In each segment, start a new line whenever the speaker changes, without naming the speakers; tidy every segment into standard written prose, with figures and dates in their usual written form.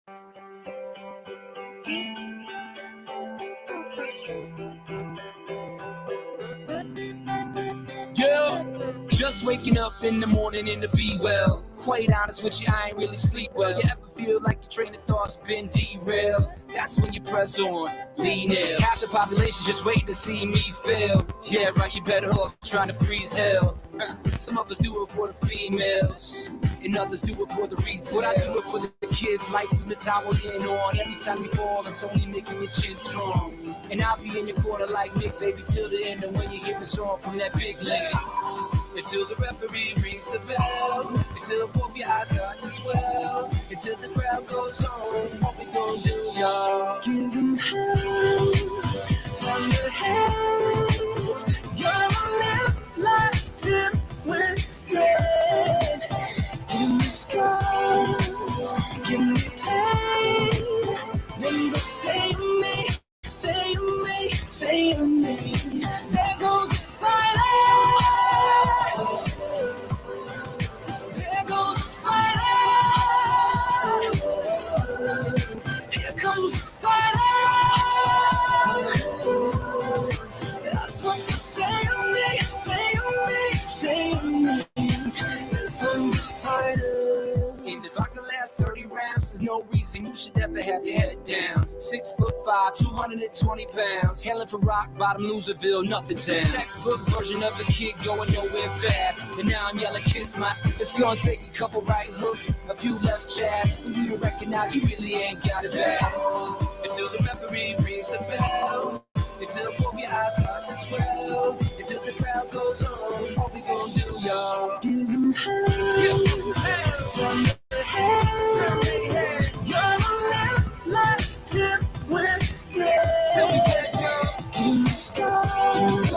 Yeah, just waking up in the morning and to be well. Quite honest with you, I ain't really sleep well. You ever feel like your train of thought's been derailed? That's when you press on, lean in. Half the population just waiting to see me fail. Yeah, right, you better off trying to freeze hell. Some of us do it for the females, and others do it for the retail. What I do it for the kids, life from the tower in on. Every time you fall, it's only making your chin strong. And I'll be in your corner like Nick, baby, till the end. And when you hear the song from that big lady, until the referee rings the bell, until both your eyes start to swell, until the crowd goes home, what we gonna do, y'all?
Give them hell, tender hands. Gonna live life till we're dead. Give me scars, give me pain. Then they'll save me, save me, save me. There goes the fight. There goes the fight. Here comes the fight. That's what you say to me, say to me, say to me. This one's a fighter.
And if I can last 30 rounds, there's no reason you should ever have your head down. 6'5", 220 pounds. Hailing from rock bottom, Loserville, nothing town. Textbook version of a kid going nowhere fast. And now I'm yelling, kiss my. It's gonna take a couple right hooks, a few left jabs for you to recognize you really ain't got it bad. Until the referee rings the bell, until both your eyes start to swell, until the crowd goes home, what we gonna do, y'all?
Give them hell, tender hands. Gonna live life till we're dead. Give me scars,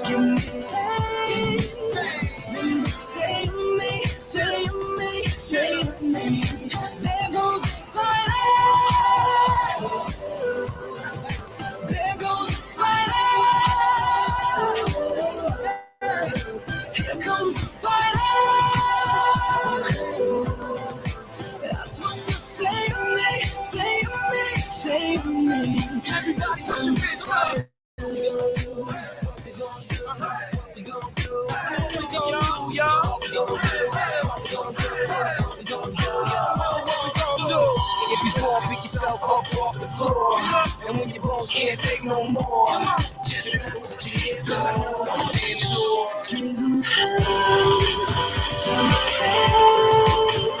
give me pain. Then they save me, save me, save me. There goes the fight. There goes the fight. Here comes the fight. That's what you say to me, say to me, say to me.
Everybody put your hands up. If you fall, pick yourself up off the floor. And when your bones can't take no more, just remember what you did, cause I know I'm damn sure.
Give them hell, tender hands.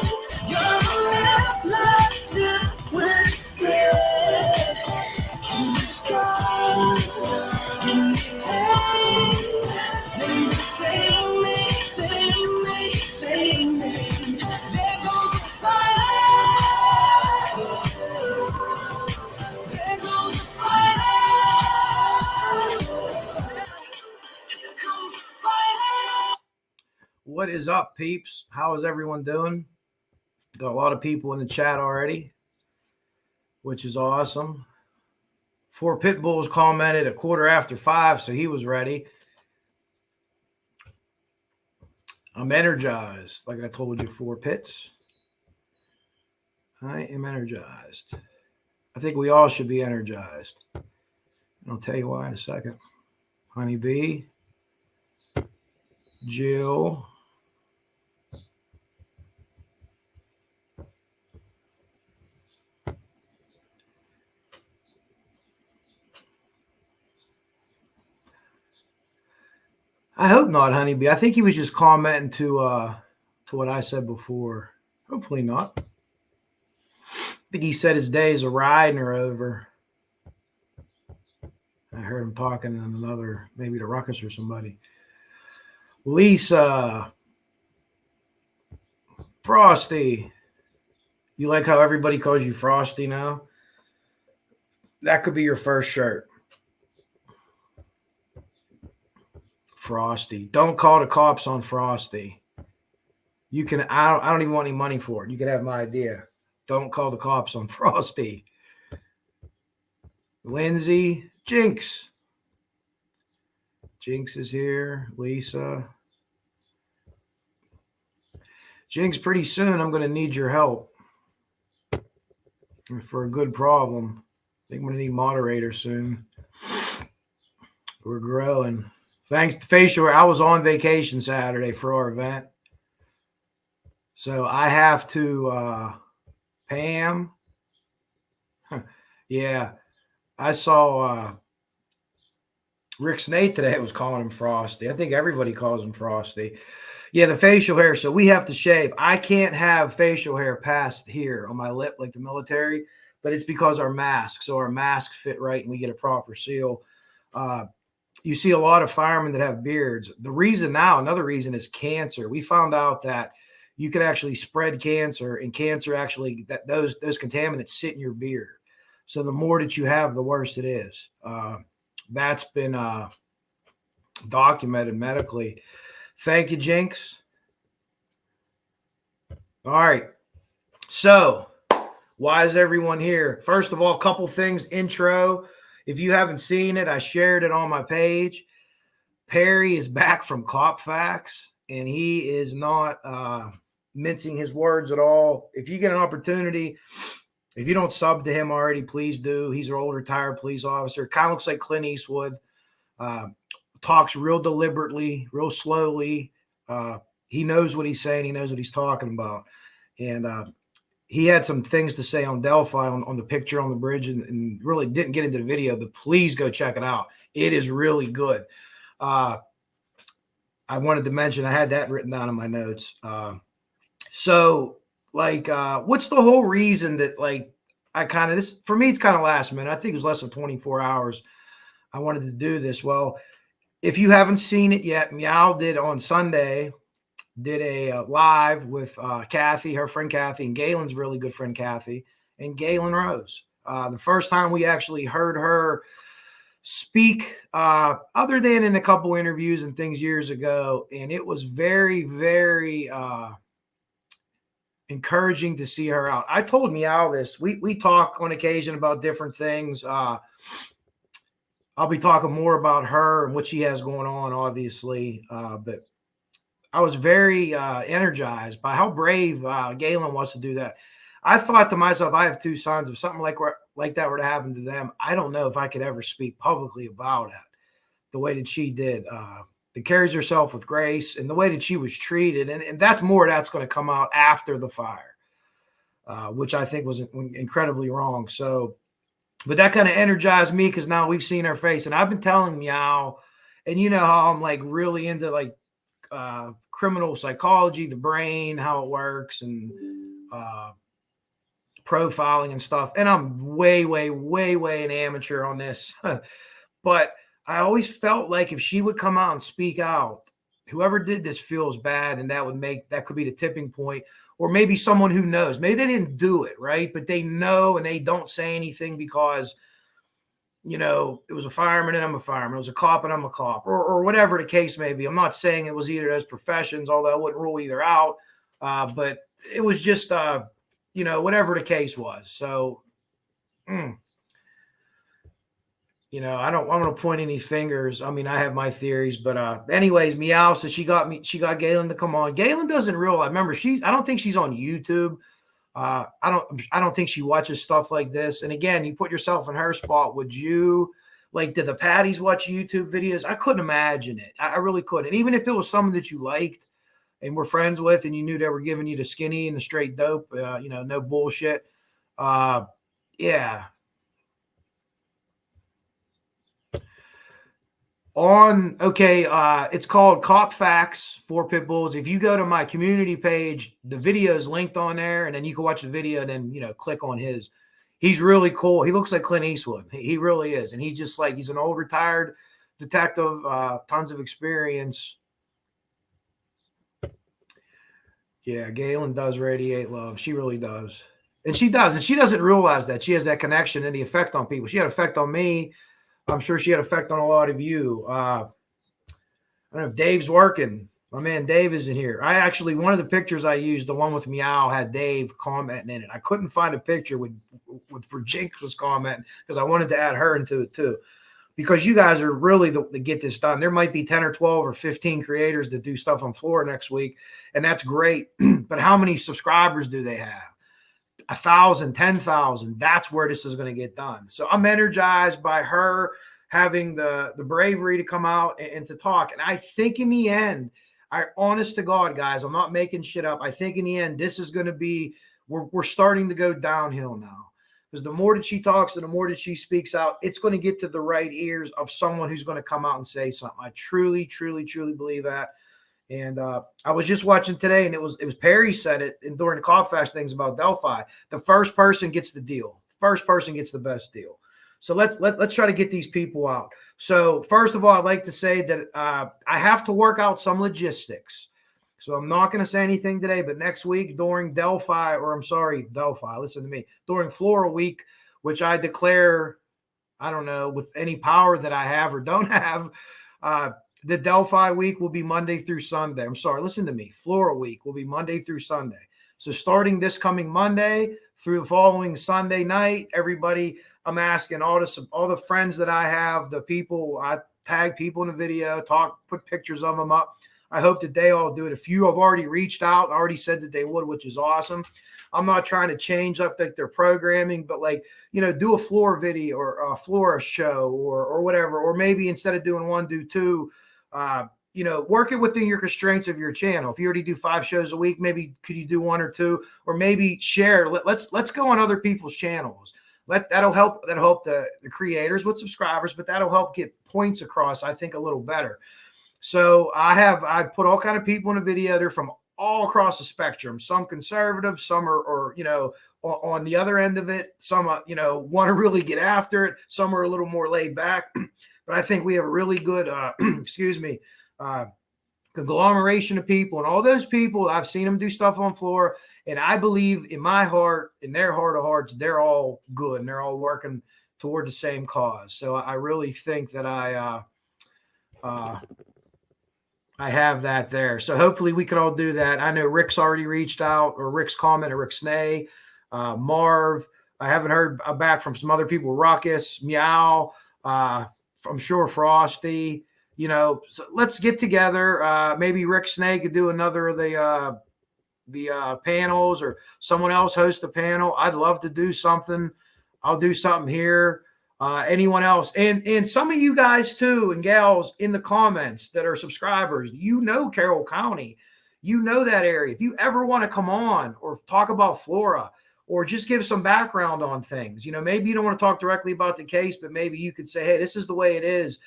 Gonna live life till we're dead. Give me scars, give me pain. Then they save me, save me, save me. There goes the fight. There goes the fight. Here comes the fight.
What is up, peeps? How is everyone doing? Got a lot of people in the chat already, which is awesome. 4 Pit Bulls commented 5:15, so he was ready. I'm energized, like I told you, 4 Pits. I am energized. I think we all should be energized. I'll tell you why in a second. Honeybee, Jill, I hope not, Honeybee. I think he was just commenting to what I said before. Hopefully not. I think he said his days of riding are over. I heard him talking in another, maybe to Ruckus or somebody. Lisa, Frosty. You like how everybody calls you Frosty now? That could be your first shirt. Frosty. Don't call the cops on Frosty. You can. I don't even want any money for it. You can have my idea. Don't call the cops on Frosty. Lindsay, Jinx. Jinx is here. Lisa. Jinx, pretty soon I'm going to need your help. for a good problem. I think I'm going to need moderators soon. We're growing. Thanks to facial hair. I was on vacation Saturday for our event. So I have to, Pam. Yeah. I saw Rick Snake today was calling him Frosty. I think everybody calls him Frosty. Yeah, the facial hair. So we have to shave. I can't have facial hair past here on my lip like the military, but it's because our masks. So our masks fit right and we get a proper seal. You see a lot of firemen that have beards. The reason now, another reason is cancer. We found out that you could actually spread cancer, and cancer actually, that those contaminants sit in your beard. So the more that you have, the worse it is. That's been documented medically. Thank you, Jinx. All right. So why is everyone here? First of all, a couple things. Intro. If you haven't seen it, I shared it on my page. Perry is back from Cop Facts, and he is not mincing his words at all. If you get an opportunity, if you don't sub to him already, please do. He's an old retired police officer. Kind of looks like Clint Eastwood. Talks real deliberately, real slowly. He knows what he's saying. He knows what he's talking about. And he had some things to say on Delphi on the picture on the bridge and really didn't get into the video, but please go check it out. It is really good. I wanted to mention, I had that written down in my notes. So like, what's the whole reason that like, this, for me, it's kind of last minute. I think it was less than 24 hours. I wanted to do this. Well, if you haven't seen it yet, Meow did on Sunday, did a live with Kathy, her friend Kathy, and Gaylin's really good friend Kathy, and Gaylin Rose. The first time we actually heard her speak, other than in a couple interviews and things years ago, and it was very, very encouraging to see her out. I told Meow this. We talk on occasion about different things. I'll be talking more about her and what she has going on, obviously, but I was very energized by how brave Gaylin was to do that. I thought to myself, I have two sons. If something like that were to happen to them, I don't know if I could ever speak publicly about it the way that she did. That carries herself with grace and the way that she was treated. And that's going to come out after the fire, which I think was incredibly wrong. So, but that kind of energized me because now we've seen her face. And I've been telling Meow, and you know how I'm like really into like criminal psychology, the brain, how it works, and profiling and stuff. And I'm way an amateur on this. But I always felt like if she would come out and speak out, whoever did this feels bad, and that could be the tipping point. Or maybe someone who knows. Maybe they didn't do it, right? But they know and they don't say anything because, you know, it was a fireman and I'm a fireman. It was a cop and I'm a cop, or whatever the case may be. I'm not saying it was either of those professions, although I wouldn't rule either out. But it was just, you know, whatever the case was. So, you know, I don't want to point any fingers. I mean, I have my theories, but anyways, Meow. So she got Gaylin to come on. Gaylin doesn't realize. Remember, I don't think she's on YouTube. I don't think she watches stuff like this. And again, you put yourself in her spot. Would you, like, did the Patties watch YouTube videos? I couldn't imagine it. I really couldn't. Even if it was someone that you liked and were friends with, and you knew they were giving you the skinny and the straight dope, you know, no bullshit. Yeah. It's called Cop Facts for Pit Bulls. If you go to my community page, the video is linked on there, and then you can watch the video and then, you know, click on his. He's really cool. He looks like Clint Eastwood. He really is. And he's just like, he's an old retired detective, tons of experience. Yeah, Gaylin does radiate love. She really does. And she does. And she doesn't realize that. She has that connection and the effect on people. She had an effect on me. I'm sure she had an effect on a lot of you. I don't know if Dave's working. My man Dave isn't here. One of the pictures I used, the one with Meow, had Dave commenting in it. I couldn't find a picture where Jinx was commenting because I wanted to add her into it too. Because you guys are really the get this done. There might be 10 or 12 or 15 creators that do stuff on Flora next week, and that's great. But how many subscribers do they have? 1,000, 10,000. That's where this is going to get done. So I'm energized by her having the bravery to come out and to talk. And I think in the end, honest to God, guys, I'm not making shit up. I think in the end, this is going to be, we're starting to go downhill now. Because the more that she talks and the more that she speaks out, it's going to get to the right ears of someone who's going to come out and say something. I truly, truly, truly believe that. And I was just watching today, and it was Perry said it during the Cough Fast things about Delphi. The first person gets the deal. First person gets the best deal. So let's try to get these people out. So first of all, I'd like to say that I have to work out some logistics. So I'm not going to say anything today, but next week during Delphi, listen to me, during Flora Week, which I declare, I don't know, with any power that I have or don't have, the Delphi week will be Monday through Sunday. I'm sorry, listen to me. Flora Week will be Monday through Sunday. So starting this coming Monday through the following Sunday night, everybody, I'm asking all the friends that I have, the people, I tag people in the video, put pictures of them up. I hope that they all do it. A few have already reached out and already said that they would, which is awesome. I'm not trying to change up like their programming, but do a floor video or a Flora show or whatever, or maybe instead of doing one, do two. Work it within your constraints of your channel. If you already do 5 shows a week, maybe could you do 1 or 2, or maybe share. Let's go on other people's channels. That'll help the creators with subscribers, but that'll help get points across, I think, a little better. So I put all kind of people in a video. They're from all across the spectrum. Some conservative, some are on the other end of it. Some want to really get after it. Some are a little more laid back. But I think we have a really good conglomeration of people, and all those people, I've seen them do stuff on floor, and I believe in my heart, in their heart of hearts, they're all good and they're all working toward the same cause. So I really think that I have that there. So hopefully we can all do that. I know Rick's already reached out, or Rick's comment, or Rick Snay, Marv. I haven't heard back from some other people. Ruckus, Meow. I'm sure Frosty. So let's get together. Maybe Rick Snay could do another of the panels, or someone else host a panel. I'd love to do something. I'll do something here. Anyone else, and some of you guys too, and gals in the comments that are subscribers, Carroll County, that area. If you ever want to come on or talk about Flora, or just give some background on things, maybe you don't want to talk directly about the case, but maybe you could say, hey, this is the way it is.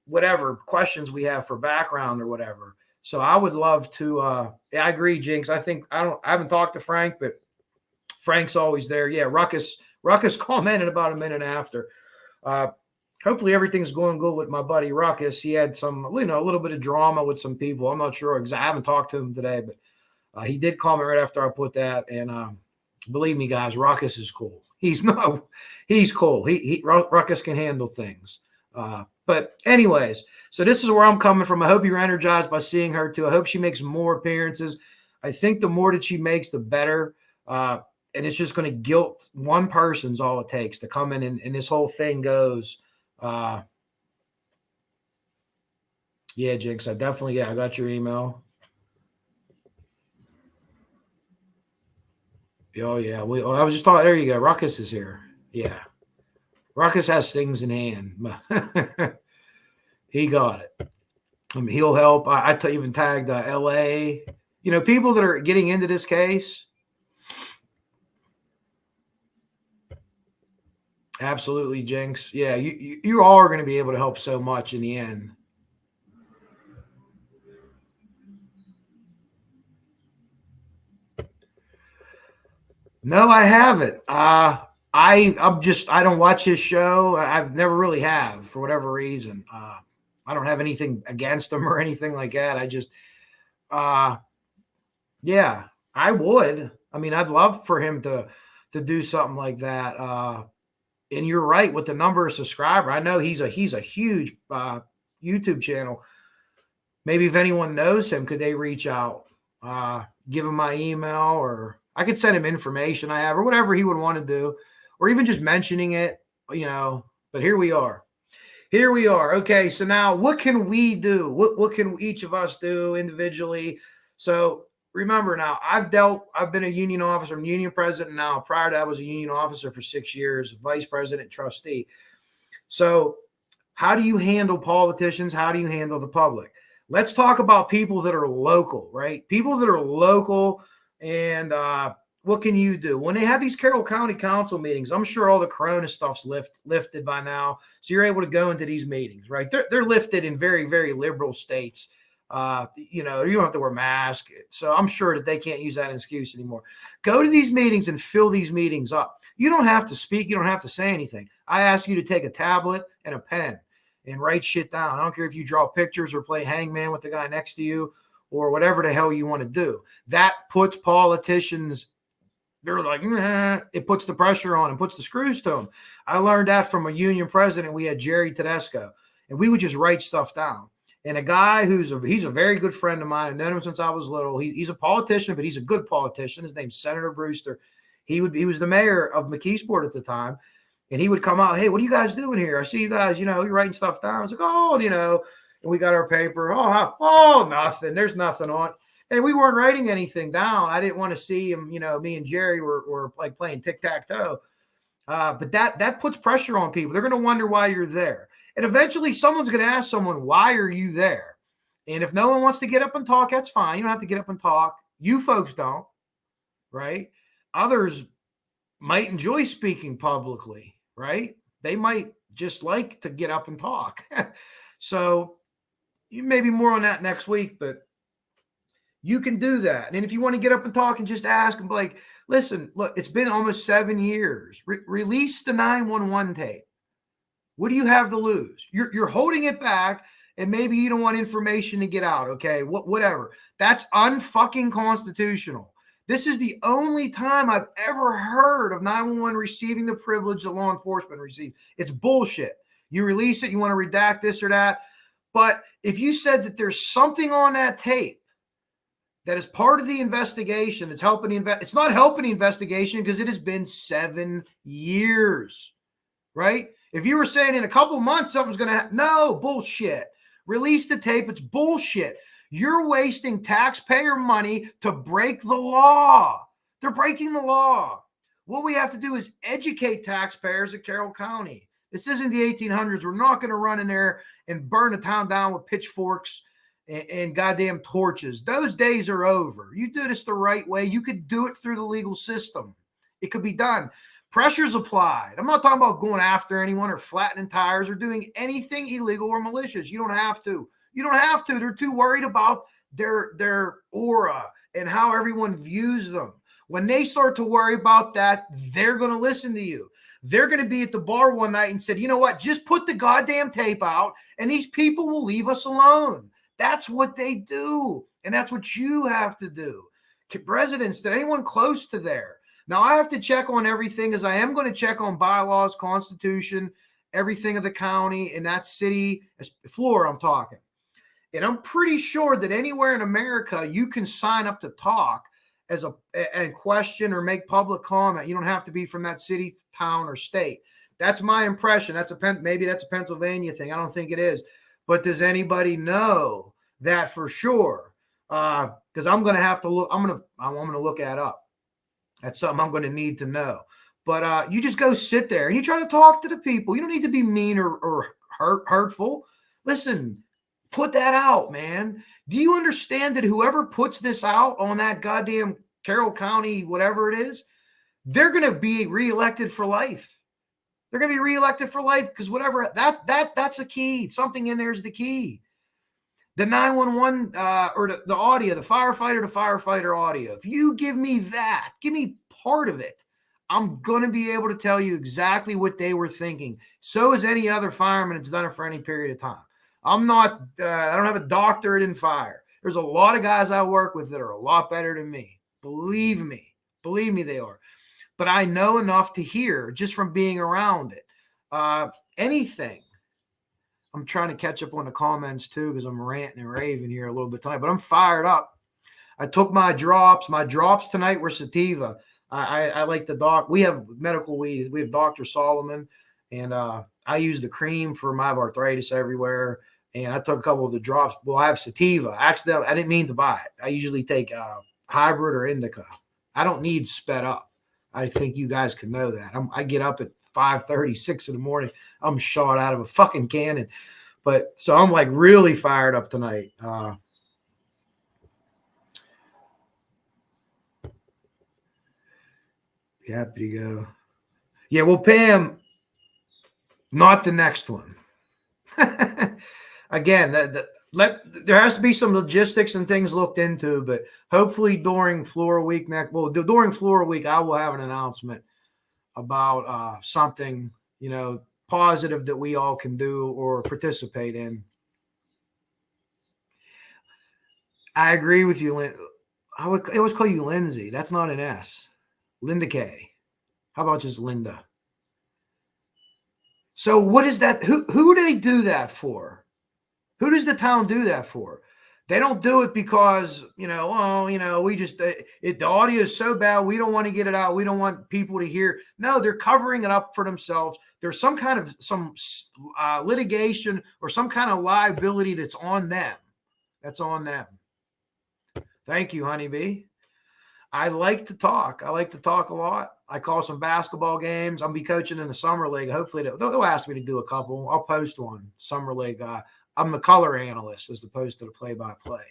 Whatever questions we have for background or whatever. So I would love to. I agree, Jinx. I haven't talked to Frank, but Frank's always there. Yeah, Ruckus commented about a minute after. Hopefully everything's going good with my buddy Ruckus. He had some, a little bit of drama with some people. I'm not sure exactly. I haven't talked to him today, but he did comment right after I put that. And believe me, guys, Ruckus is cool. He's cool. Ruckus can handle things. But anyways, so this is where I'm coming from. I hope you're energized by seeing her too. I hope she makes more appearances. I think the more that she makes, the better. And it's just going to guilt one person's all it takes to come in and this whole thing goes. Yeah, Jinx, I got your email. Oh, yeah. I was just talking. There you go. Ruckus is here. Yeah. Ruckus has things in hand. He got it. He'll help. I even tagged LA. People that are getting into this case. Absolutely, Jinx. Yeah, you all are going to be able to help so much in the end. No, I haven't. I don't watch his show. I've never really have, for whatever reason. I don't have anything against him or anything like that. I just, yeah, I would. I mean, I'd love for him to do something like that. And you're right with the number of subscribers. I know he's a huge YouTube channel. Maybe if anyone knows him, could they reach out, give him my email, or I could send him information I have, or whatever he would want to do, or even just mentioning it, but here we are. Okay. So now what can we do? What can each of us do individually? So remember now, I've been a union officer, I'm union president now. Prior to that, I was a union officer for 6 years, vice president, trustee. So how do you handle politicians? How do you handle the public? Let's talk about people that are local, right? People that are local. And what can you do? When they have these Carroll County Council meetings, I'm sure all the Corona stuff's lifted by now. So you're able to go into these meetings, right? They're lifted in very, very liberal states. You don't have to wear masks. So I'm sure that they can't use that as an excuse anymore. Go to these meetings and fill these meetings up. You don't have to speak. You don't have to say anything. I ask you to take a tablet and a pen and write shit down. I don't care if you draw pictures or play hangman with the guy next to you or whatever the hell you want to do. That puts politicians, they're like, it puts the pressure on and puts the screws to them. I learned that from a union president. We had Jerry Tedesco, and we would just write stuff down. And a guy he's a very good friend of mine. I've known him since I was little. He's a politician, but he's a good politician. His name's Senator Brewster. He was the mayor of McKeesport at the time. And he would come out, hey, what are you guys doing here? I see you guys, you're writing stuff down. I was like, and we got our paper. Oh, nothing. There's nothing on it. And we weren't writing anything down. I didn't want to see him, me and Jerry were like playing tic-tac-toe. But that puts pressure on people. They're going to wonder why you're there. And eventually someone's going to ask someone, why are you there? And if no one wants to get up and talk, that's fine. You don't have to get up and talk. You folks don't, right? Others might enjoy speaking publicly, right? They might just like to get up and talk. So you maybe more on that next week, but you can do that. And if you want to get up and talk and just ask and be like, listen, look, it's been almost 7 years. Release the 911 tape. What do you have to lose? You're holding it back, and maybe you don't want information to get out. Okay, whatever. That's unfucking constitutional. This is the only time I've ever heard of 911 receiving the privilege that law enforcement receive. It's bullshit. You release it, you want to redact this or that. But if you said that there's something on that tape that is part of the investigation, it's helping it's not helping the investigation because it has been 7 years, right? If you were saying in a couple months something's going to happen, no, bullshit. Release the tape. It's bullshit. You're wasting taxpayer money to break the law. They're breaking the law. What we have to do is educate taxpayers at Carroll County. This isn't the 1800s. We're not going to run in there and burn the town down with pitchforks and goddamn torches. Those days are over. You do this the right way. You could do it through the legal system. It could be done. Pressure's applied. I'm not talking about going after anyone or flattening tires or doing anything illegal or malicious. You don't have to. You don't have to. They're too worried about their aura and how everyone views them. When they start to worry about that, they're going to listen to you. They're going to be at the bar one night and said, you know what? Just put the goddamn tape out and these people will leave us alone. That's what they do. And that's what you have to do. Residents, did anyone close to there? Now, I have to check on everything as I am going to check on bylaws, constitution, everything of the county and that city, Flora I'm talking. And I'm pretty sure that anywhere in America, you can sign up to talk and question or make public comment. You don't have to be from that city, town, or state. That's my impression. Maybe that's a Pennsylvania thing. I don't think it is. But does anybody know that for sure? Because I'm going to have to look. I'm going to look that up. That's something I'm going to need to know. But you just go sit there and you try to talk to the people. You don't need to be mean or hurtful. Listen, put that out, man. Do you understand that whoever puts this out on that goddamn Carroll County, whatever it is, they're going to be reelected for life. They're going to be reelected for life because whatever that's the key. Something in there is the key. The 911 or the audio, the firefighter to firefighter audio. If you give me that, give me part of it, I'm going to be able to tell you exactly what they were thinking. So is any other fireman that's done it for any period of time. I don't have a doctorate in fire. There's a lot of guys I work with that are a lot better than me. Believe me, they are. But I know enough to hear just from being around it. Anything. I'm trying to catch up on the comments too because I'm ranting and raving here a little bit tonight, but I'm fired up. I took my drops. My drops tonight were sativa. I like the doc. We have medical weed. We have Dr. Solomon, and I use the cream for my arthritis everywhere. And I took a couple of the drops. Well, I have sativa. Accidentally, I didn't mean to buy it. I usually take hybrid or indica. I don't need sped up. I think you guys can know that. I get up at 5:30, 6 in the morning. I'm shot out of a fucking cannon. But so I'm like really fired up tonight. Be happy to go. Yeah, well, Pam, not the next one. Again, there has to be some logistics and things looked into, but hopefully during Flora Week during Flora Week, I will have an announcement about something, positive that we all can do or participate in. I agree with you, Lynn. I always call you Lindsay. That's not an S. Linda K. How about just Linda? So what is that? Who do they do that for? Who does the town do that for? They don't do it because, we just, the audio is so bad. We don't want to get it out. We don't want people to hear. No, they're covering it up for themselves. There's some kind of litigation or some kind of liability that's on them. That's on them. Thank you, Honeybee. I like to talk. I like to talk a lot. I call some basketball games. I'll be coaching in the summer league. Hopefully they'll ask me to do a couple. I'll post one, summer league. I'm the color analyst as opposed to the play-by-play.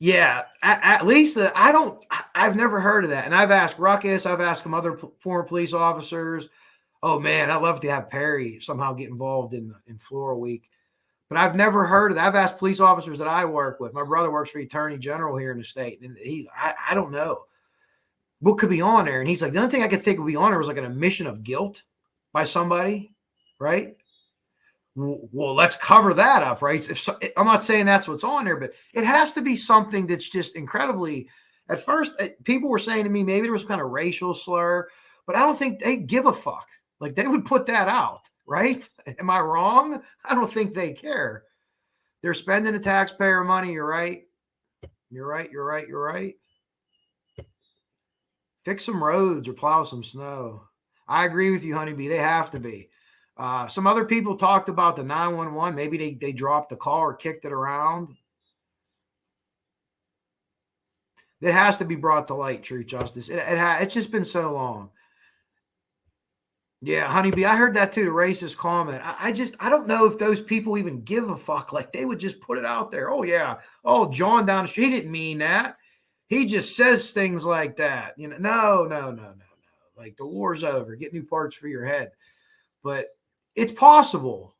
Yeah, at least I've never heard of that. And I've asked Ruckus, I've asked some other former police officers. Oh man, I'd love to have Perry somehow get involved in Flora Week. But I've never heard of that. I've asked police officers that I work with. My brother works for the Attorney General here in the state. And I don't know what could be on there. And he's like, the only thing I could think would be on there was like an admission of guilt by somebody, right? Well, let's cover that up, right? I'm not saying that's what's on there, but it has to be something that's just incredibly. At first, people were saying to me, maybe there was kind of racial slur, but I don't think they give a fuck. Like they would put that out, right? Am I wrong? I don't think they care. They're spending the taxpayer money. You're right. You're right. Fix some roads or plow some snow. I agree with you, Honeybee. They have to be. Some other people talked about the 911. Maybe they dropped the call or kicked it around. It has to be brought to light, Truth Justice. It's just been so long. Yeah, Honeybee, I heard that too, the racist comment. I don't know if those people even give a fuck. Like they would just put it out there. Oh, yeah. Oh, John down the street, he didn't mean that. He just says things like that. No. Like the war's over. Get new parts for your head. But it's possible.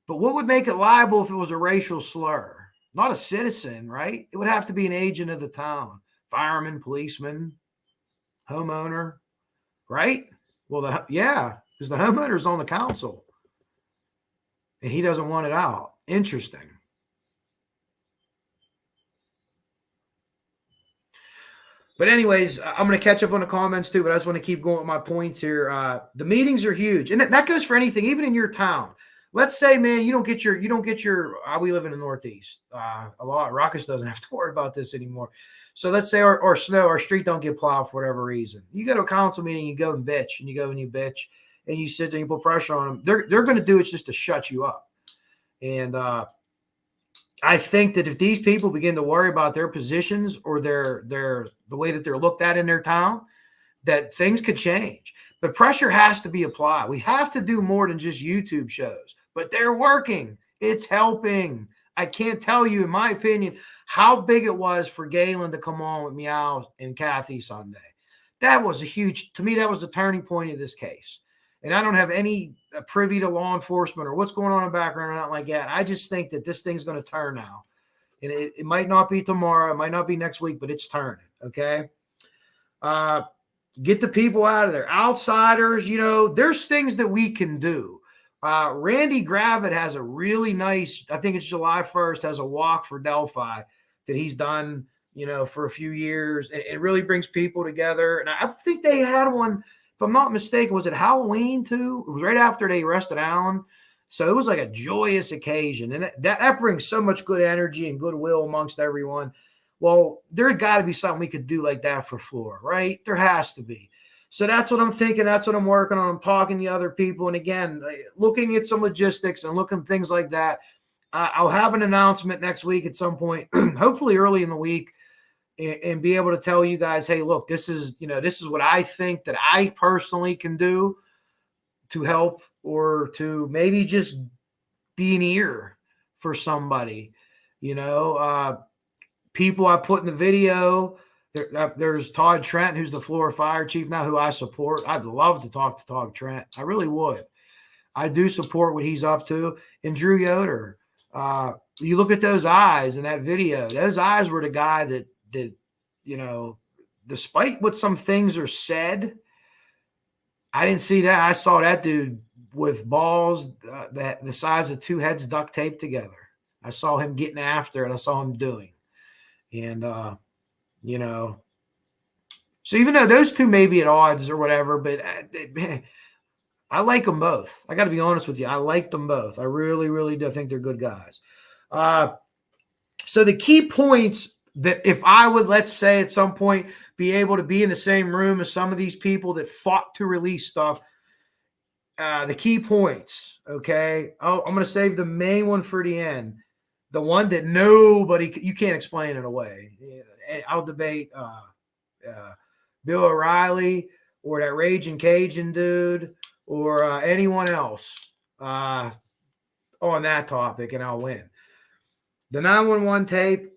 But what would make it liable if it was a racial slur? Not a citizen, right? It would have to be an agent of the town. Fireman, policeman, homeowner, right? Well, because the homeowner's on the council. And he doesn't want it out. Interesting. But anyways, I'm going to catch up on the comments too, but I just want to keep going with my points here. The meetings are huge. And that goes for anything, even in your town. Let's say, man, you don't get your, we live in the Northeast. A lot. Ruckus doesn't have to worry about this anymore. So let's say our snow, our street don't get plowed for whatever reason. You go to a council meeting, you go and bitch, and you and you sit there and you put pressure on them. They're going to do it just to shut you up. And I think that if these people begin to worry about their positions or the way that they're looked at in their town, that things could change. But pressure has to be applied. We have to do more than just YouTube shows. But they're working. It's helping. I can't tell you, in my opinion, how big it was for Gaylin to come on with Meow and Kathy Sunday. That was to me, that was the turning point of this case. And I don't have any privy to law enforcement or what's going on in the background or not like that. I just think that this thing's going to turn now. And it might not be tomorrow. It might not be next week, but it's turning. Okay. Get the people out of there. Outsiders, there's things that we can do. Randy Gravitt has a really nice, I think it's July 1st, has a walk for Delphi that he's done, for a few years. And it really brings people together. And I think they had one, if I'm not mistaken, was it Halloween too? It was right after they arrested Allen. So it was like a joyous occasion. And that brings so much good energy and goodwill amongst everyone. Well, there got to be something we could do like that for Flora, right? There has to be. So that's what I'm thinking. That's what I'm working on. I'm talking to other people. And again, looking at some logistics and looking at things like that. I'll have an announcement next week at some point, hopefully early in the week, and be able to tell you guys, hey, look, this is what I think that I personally can do to help, or to maybe just be an ear for somebody. People I put in the video. There's Todd Trent, who's the Flora Fire Chief now, who I support. I'd love to talk to Todd Trent. I really would. I do support what he's up to. And Drew Yoder. You look at those eyes in that video. Those eyes were the guy that despite what some things are said, I didn't see that. I saw that dude with balls that the size of two heads duct taped together. I saw him getting after it. I saw him doing. And, so even though those two may be at odds or whatever, but I like them both. I got to be honest with you. I like them both. I really, really do. I think they're good guys. So the key points that if I would, let's say at some point, be able to be in the same room as some of these people that fought to release stuff, the key points, okay? I'm going to save the main one for the end. The one that you can't explain it away. I'll debate Bill O'Reilly or that Raging Cajun dude or anyone else on that topic, and I'll win. The 911 tape,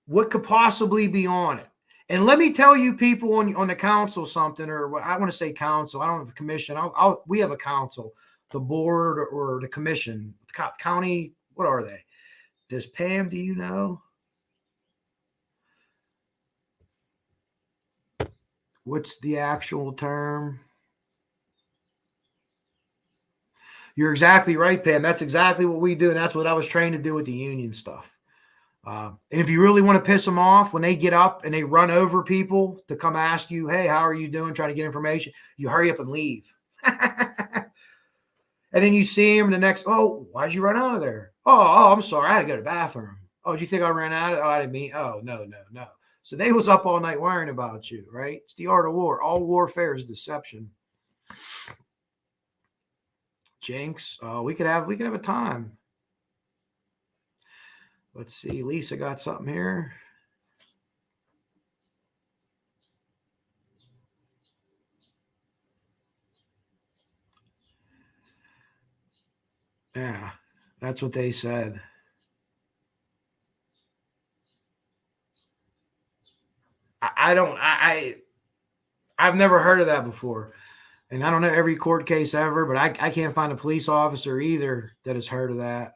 what could possibly be on it? And let me tell you people on the council something, or I want to say council. I don't have a commission. We have a council, the board or the commission, county. What are they? Does Pam, do you know? What's the actual term? You're exactly right, Pam. That's exactly what we do, and that's what I was trained to do with the union stuff. And if you really want to piss them off, when they get up and they run over people to come ask you, hey, how are you doing, trying to get information, you hurry up and leave. And then you see him the next, oh, why'd you run out of there? Oh, I'm sorry. I had to go to the bathroom. Oh, did you think I ran out of it? Oh, I didn't mean, oh, no. So they was up all night worrying about you, right? It's the art of war. All warfare is deception. Jinx. Oh, we could have a time. Let's see. Lisa got something here. Yeah, that's what they said. I've never heard of that before. And I don't know every court case ever, but I can't find a police officer either that has heard of that.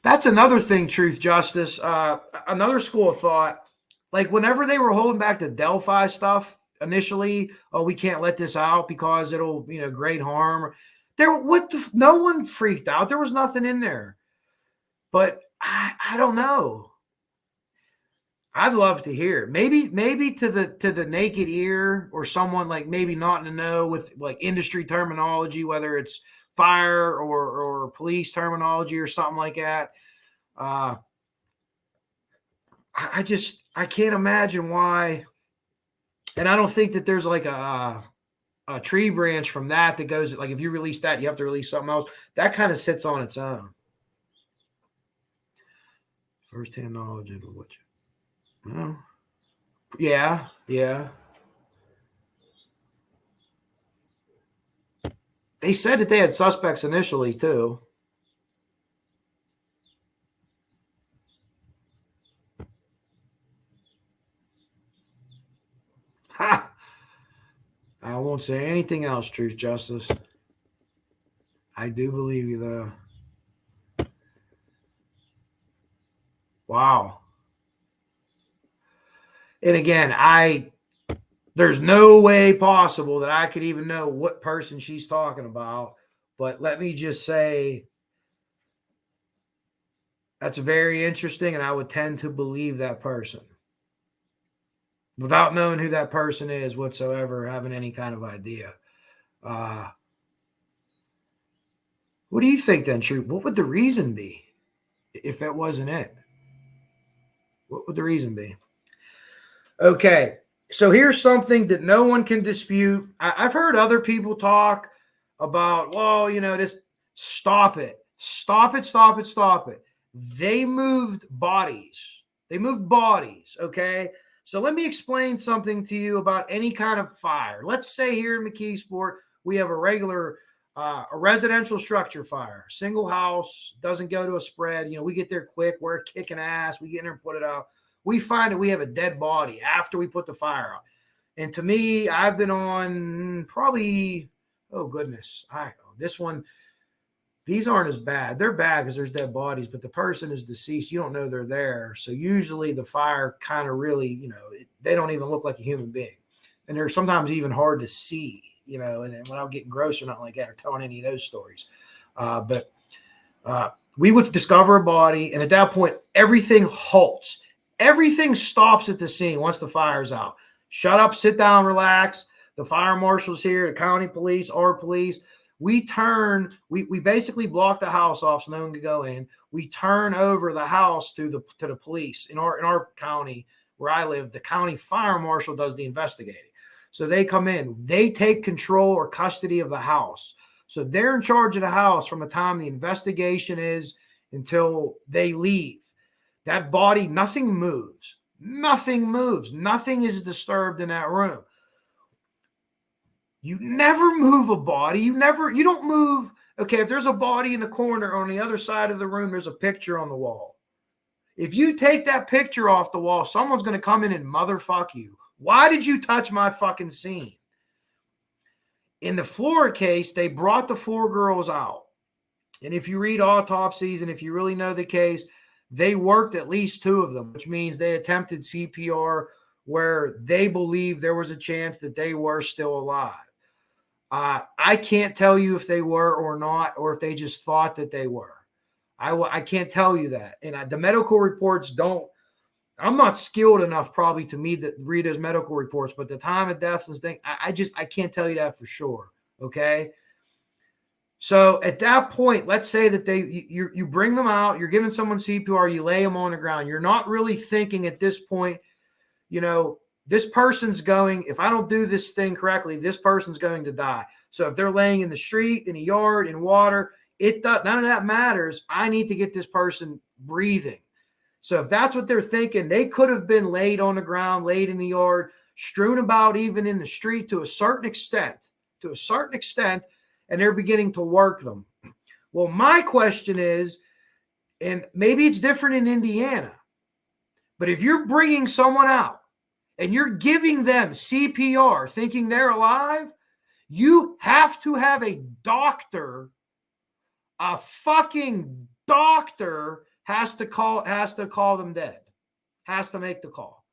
That's another thing, Truth Justice. Another school of thought, like whenever they were holding back the Delphi stuff initially, oh, we can't let this out because it'll, great harm. No one freaked out. There was nothing in there. But I don't know. I'd love to hear. Maybe to the naked ear, or someone like maybe not in the know with like industry terminology, whether it's fire or police terminology or something like that. I can't imagine why. And I don't think that there's like a tree branch from that goes, like if you release that, you have to release something else. That kind of sits on its own. First-hand knowledge of what you. Well, yeah. They said that they had suspects initially too. Ha! I won't say anything else, Truth Justice. I do believe you though. Wow. And again, there's no way possible that I could even know what person she's talking about. But let me just say that's very interesting, and I would tend to believe that person without knowing who that person is whatsoever, having any kind of idea. What do you think then, Truth? What would the reason be if that wasn't it? What would the reason be? Okay. So here's something that no one can dispute. I've heard other people talk about, well, this. Stop it. Stop it. Stop it. Stop it. They moved bodies. They moved bodies. Okay. So let me explain something to you about any kind of fire. Let's say here in McKeesport, we have a regular, a residential structure fire, single house, doesn't go to a spread. We get there quick. We're kicking ass. We get in there and put it out. We find that we have a dead body after we put the fire out. And to me, I've been on probably, oh goodness, this one, these aren't as bad. They're bad because there's dead bodies, but the person is deceased. You don't know they're there. So usually the fire kind of really, they don't even look like a human being. And they're sometimes even hard to see, and when I'm getting gross or not like that or telling any of those stories. But we would discover a body, and at that point, everything halts. Everything stops at the scene once the fire's out. Shut up, sit down, relax. The fire marshal's here, the county police, our police. We basically block the house off so no one can go in. We turn over the house to the police. In our county where I live, the county fire marshal does the investigating. So they come in, they take control or custody of the house. So they're in charge of the house from the time the investigation is until they leave. That body, nothing moves. Nothing moves. Nothing is disturbed in that room. You never move a body. You don't move. Okay, if there's a body in the corner on the other side of the room, there's a picture on the wall. If you take that picture off the wall, someone's going to come in and motherfuck you. Why did you touch my fucking scene? In the Flora case, they brought the 4 girls out. And if you read autopsies and if you really know the case, they worked at least 2 of them, which means they attempted CPR where they believed there was a chance that they were still alive. I can't tell you if they were or not, or if they just thought that they were. I can't tell you that. And the medical reports don't, I'm not skilled enough probably to read those medical reports, but the time of deaths and things, I can't tell you that for sure. Okay. So at that point, let's say that you bring them out, you're giving someone CPR, you lay them on the ground. You're not really thinking at this point, this person's going, if I don't do this thing correctly, this person's going to die. So if they're laying in the street, in a yard, in water, none of that matters. I need to get this person breathing. So if that's what they're thinking, they could have been laid on the ground, laid in the yard, strewn about even in the street to a certain extent, and they're beginning to work them. Well, my question is, and maybe it's different in Indiana, but if you're bringing someone out and you're giving them CPR thinking they're alive, you have to have a doctor, a fucking doctor has to call them dead, has to make the call,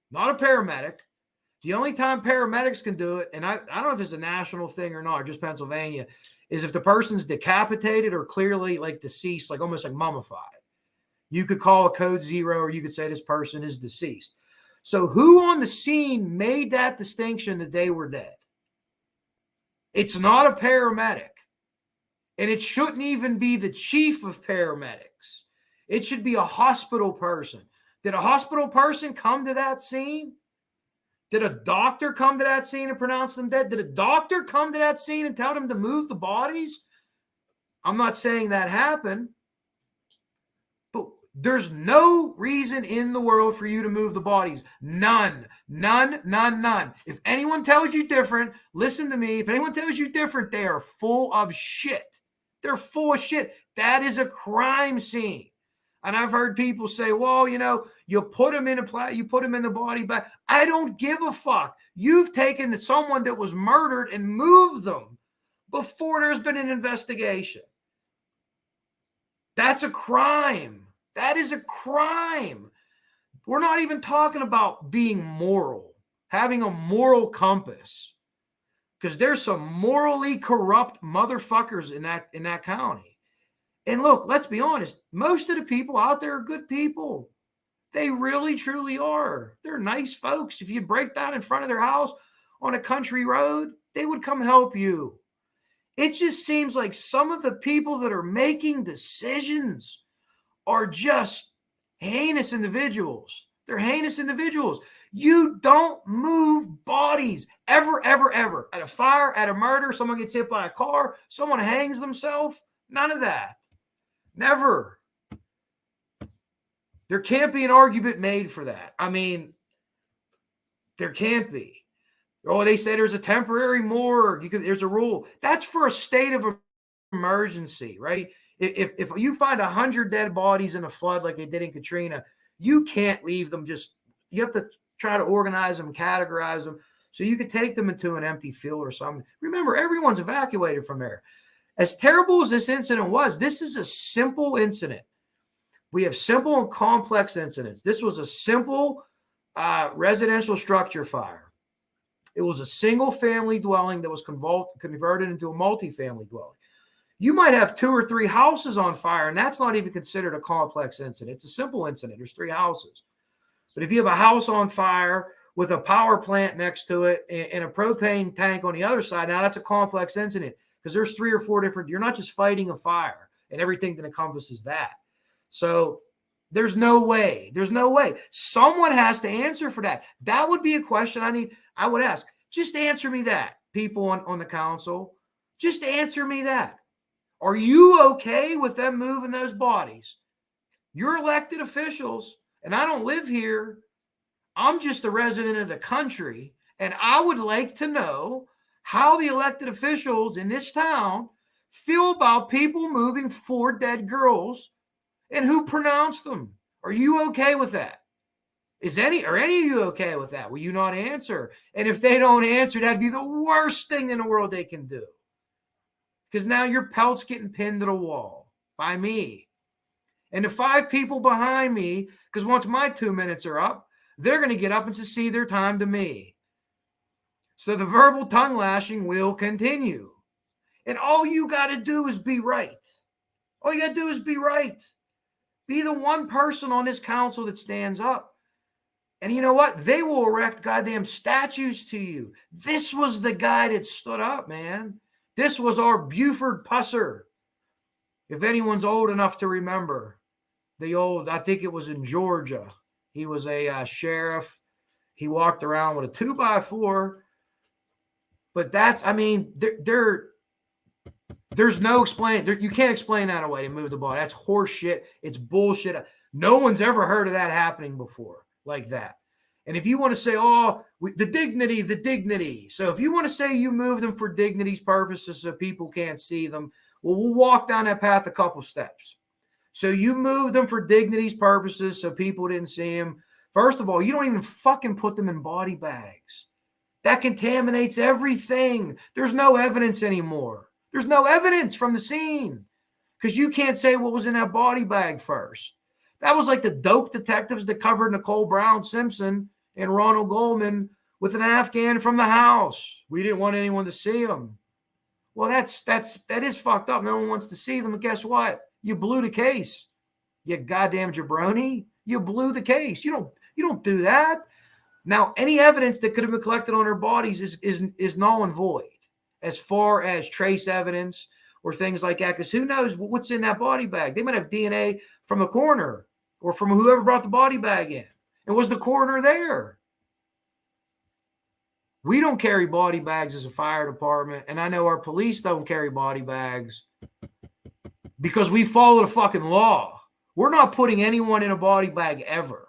not a paramedic. The only time paramedics can do it, and I don't know if it's a national thing or not, just Pennsylvania, is if the person's decapitated or clearly like deceased, like almost like mummified. You could call a code 0 or you could say this person is deceased. So who on the scene made that distinction that they were dead? It's not a paramedic. And it shouldn't even be the chief of paramedics. It should be a hospital person. Did a hospital person come to that scene? Did a doctor come to that scene and pronounce them dead? Did a doctor come to that scene and tell them to move the bodies? I'm not saying that happened. But there's no reason in the world for you to move the bodies. None. If anyone tells you different, listen to me. If anyone tells you different, they are full of shit. They're full of shit. That is a crime scene. And I've heard people say, well, you put them in the body bag. I don't give a fuck. You've taken someone that was murdered and moved them before there's been an investigation. That's a crime. That is a crime. We're not even talking about being moral, having a moral compass, because there's some morally corrupt motherfuckers in that county. And look, let's be honest. Most of the people out there are good people. They really, truly are. They're nice folks. If you break down in front of their house on a country road, they would come help you. It just seems like some of the people that are making decisions are just heinous individuals. They're heinous individuals. You don't move bodies ever, ever, ever. At a fire, at a murder, someone gets hit by a car, someone hangs themselves. None of that. Never. There can't be an argument made for that. I mean, there can't be. Oh, they say there's a temporary morgue. There's a rule. That's for a state of emergency, right? If you find 100 dead bodies in a flood like they did in Katrina, you can't leave them just, you have to try to organize them, categorize them, so you could take them into an empty field or something. Remember, everyone's evacuated from there. As terrible as this incident was, this is a simple incident. We have simple and complex incidents. This was a simple residential structure fire. It was a single family dwelling that was converted into a multifamily dwelling. You might have 2 or 3 houses on fire, and that's not even considered a complex incident. It's a simple incident. There's 3 houses. But if you have a house on fire with a power plant next to it and a propane tank on the other side, now that's a complex incident because there's 3 or 4 different, you're not just fighting a fire and everything that encompasses that. So there's no way. There's no way. Someone has to answer for that. That would be a question I would ask. Just answer me that, people on the council. Just answer me that. Are you okay with them moving those bodies? You're elected officials, and I don't live here. I'm just a resident of the country, and I would like to know how the elected officials in this town feel about people moving 4 dead girls and who pronounced them. Are you okay with that? Are any of you okay with that? Will you not answer? And if they don't answer, that'd be the worst thing in the world they can do. Because now your pelt's getting pinned to the wall by me. And the 5 people behind me, because once my 2 minutes are up, they're going to get up and secede their time to me. So the verbal tongue lashing will continue. And all you got to do is be right. All you got to do is be right. Be the one person on this council that stands up. And you know what? They will erect goddamn statues to you. This was the guy that stood up, man. This was our Buford Pusser. If anyone's old enough to remember I think it was in Georgia. He was a sheriff. He walked around with a 2x4. But that's, I mean, there's no explaining. You can't explain that away to move the ball. That's horse shit. It's bullshit. No one's ever heard of that happening before like that. And if you want to say, the dignity. So if you want to say you move them for dignity's purposes so people can't see them, well, we'll walk down that path a couple steps. So you move them for dignity's purposes so people didn't see them. First of all, you don't even fucking put them in body bags. That contaminates everything. There's no evidence anymore. There's no evidence from the scene because you can't say what was in that body bag first. That was like the dope detectives that covered Nicole Brown Simpson and Ronald Goldman with an Afghan from the house. We didn't want anyone to see them. Well, that is fucked up. No one wants to see them. And guess what? You blew the case. You goddamn jabroni. You blew the case. You don't do that. Now, any evidence that could have been collected on their bodies is null and void as far as trace evidence or things like that. Because who knows what's in that body bag? They might have DNA from the coroner or from whoever brought the body bag in. And was the coroner there? We don't carry body bags as a fire department. And I know our police don't carry body bags because we follow the fucking law. We're not putting anyone in a body bag ever.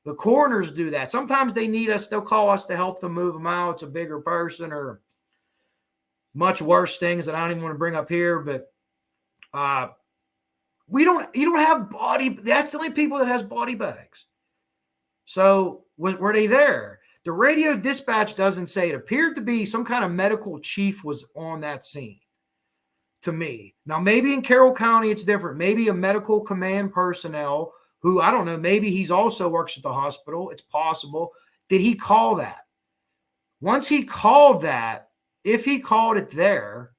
The coroners do that. Sometimes they need us. They'll call us to help them move them out. It's a bigger person or much worse things that I don't even want to bring up here. But you don't have body. That's the only people that has body bags. So were they there? The radio dispatch doesn't say. It appeared to be some kind of medical chief was on that scene. To me. Now, maybe in Carroll County, it's different. Maybe a medical command personnel who, I don't know, maybe he's also works at the hospital. It's possible. Did he call that? Once he called that, if he called it there,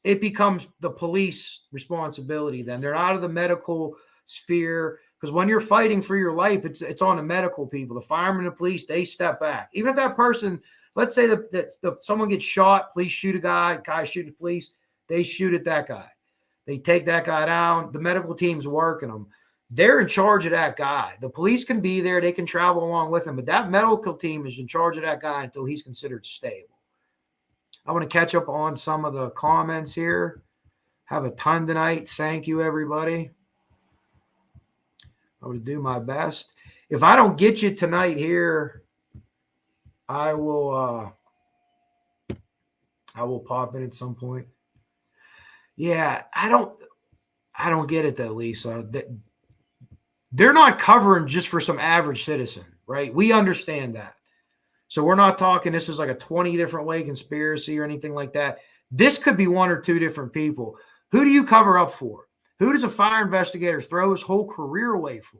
it becomes the police responsibility then. They're out of the medical sphere because when you're fighting for your life, it's on the medical people. The firemen and the police, they step back. Even if that person, let's say that someone gets shot, police shoot a guy shoot the police, they shoot at that guy. They take that guy down. The medical team's working them. they're in charge of that guy. The police can be there. They can travel along with him, but that medical team is in charge of that guy until he's considered stable. I want to catch up on some of the comments here. Have a ton tonight. Thank you, everybody. I'm going to do my best. If I don't get you tonight here, I will pop in at some point. Yeah, I don't get it though, Lisa. They're not covering just for some average citizen, right? We understand that. So we're not talking this is like a 20 different way conspiracy or anything like that. This could be one or two different people. Who do you cover up for? Who does a fire investigator throw his whole career away for?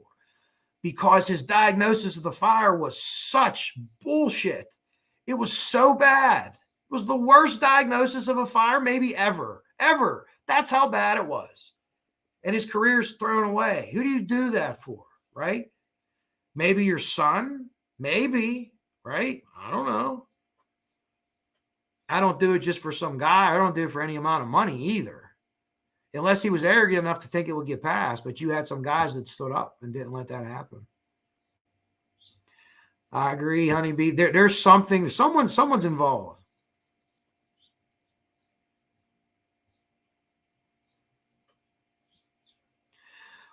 Because his diagnosis of the fire was such bullshit. It was so bad. It was the worst diagnosis of a fire maybe ever. That's how bad it was. And his career's thrown away. Who do you do that for, right? Maybe your son? Maybe, right? I don't know. I don't do it just for some guy. I don't do it for any amount of money either. Unless he was arrogant enough to think it would get passed. But you had some guys that stood up and didn't let that happen. I agree, Honeybee. There's something, someone's involved.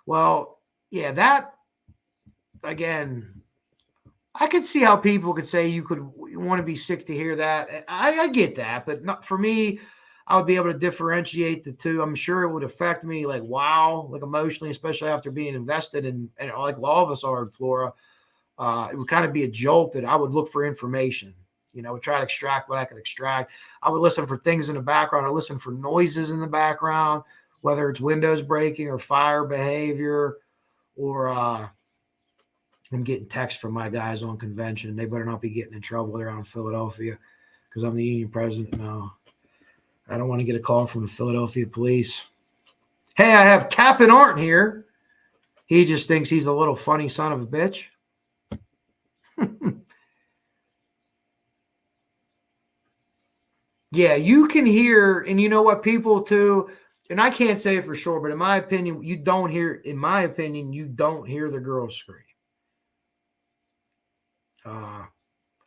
Well, yeah, that, again, I could see how people could say you want to be sick to hear that. I get that, but not for me. I would be able to differentiate the two. I'm sure it would affect me like emotionally, especially after being invested in, and like all of us are in Flora. It would kind of be a jolt, but I would look for information. I would try to extract what I could extract. I would listen for things in the background. I listen for noises in the background, whether it's windows breaking or fire behavior, or I'm getting texts from my guys on convention. They better not be getting in trouble around Philadelphia because I'm the union president now. I don't want to get a call from the Philadelphia police. Hey, I have Captain Art here. He just thinks he's a little funny son of a bitch. Yeah, you can hear, and you know what, people too, and I can't say it for sure, but in my opinion, you don't hear the girl scream.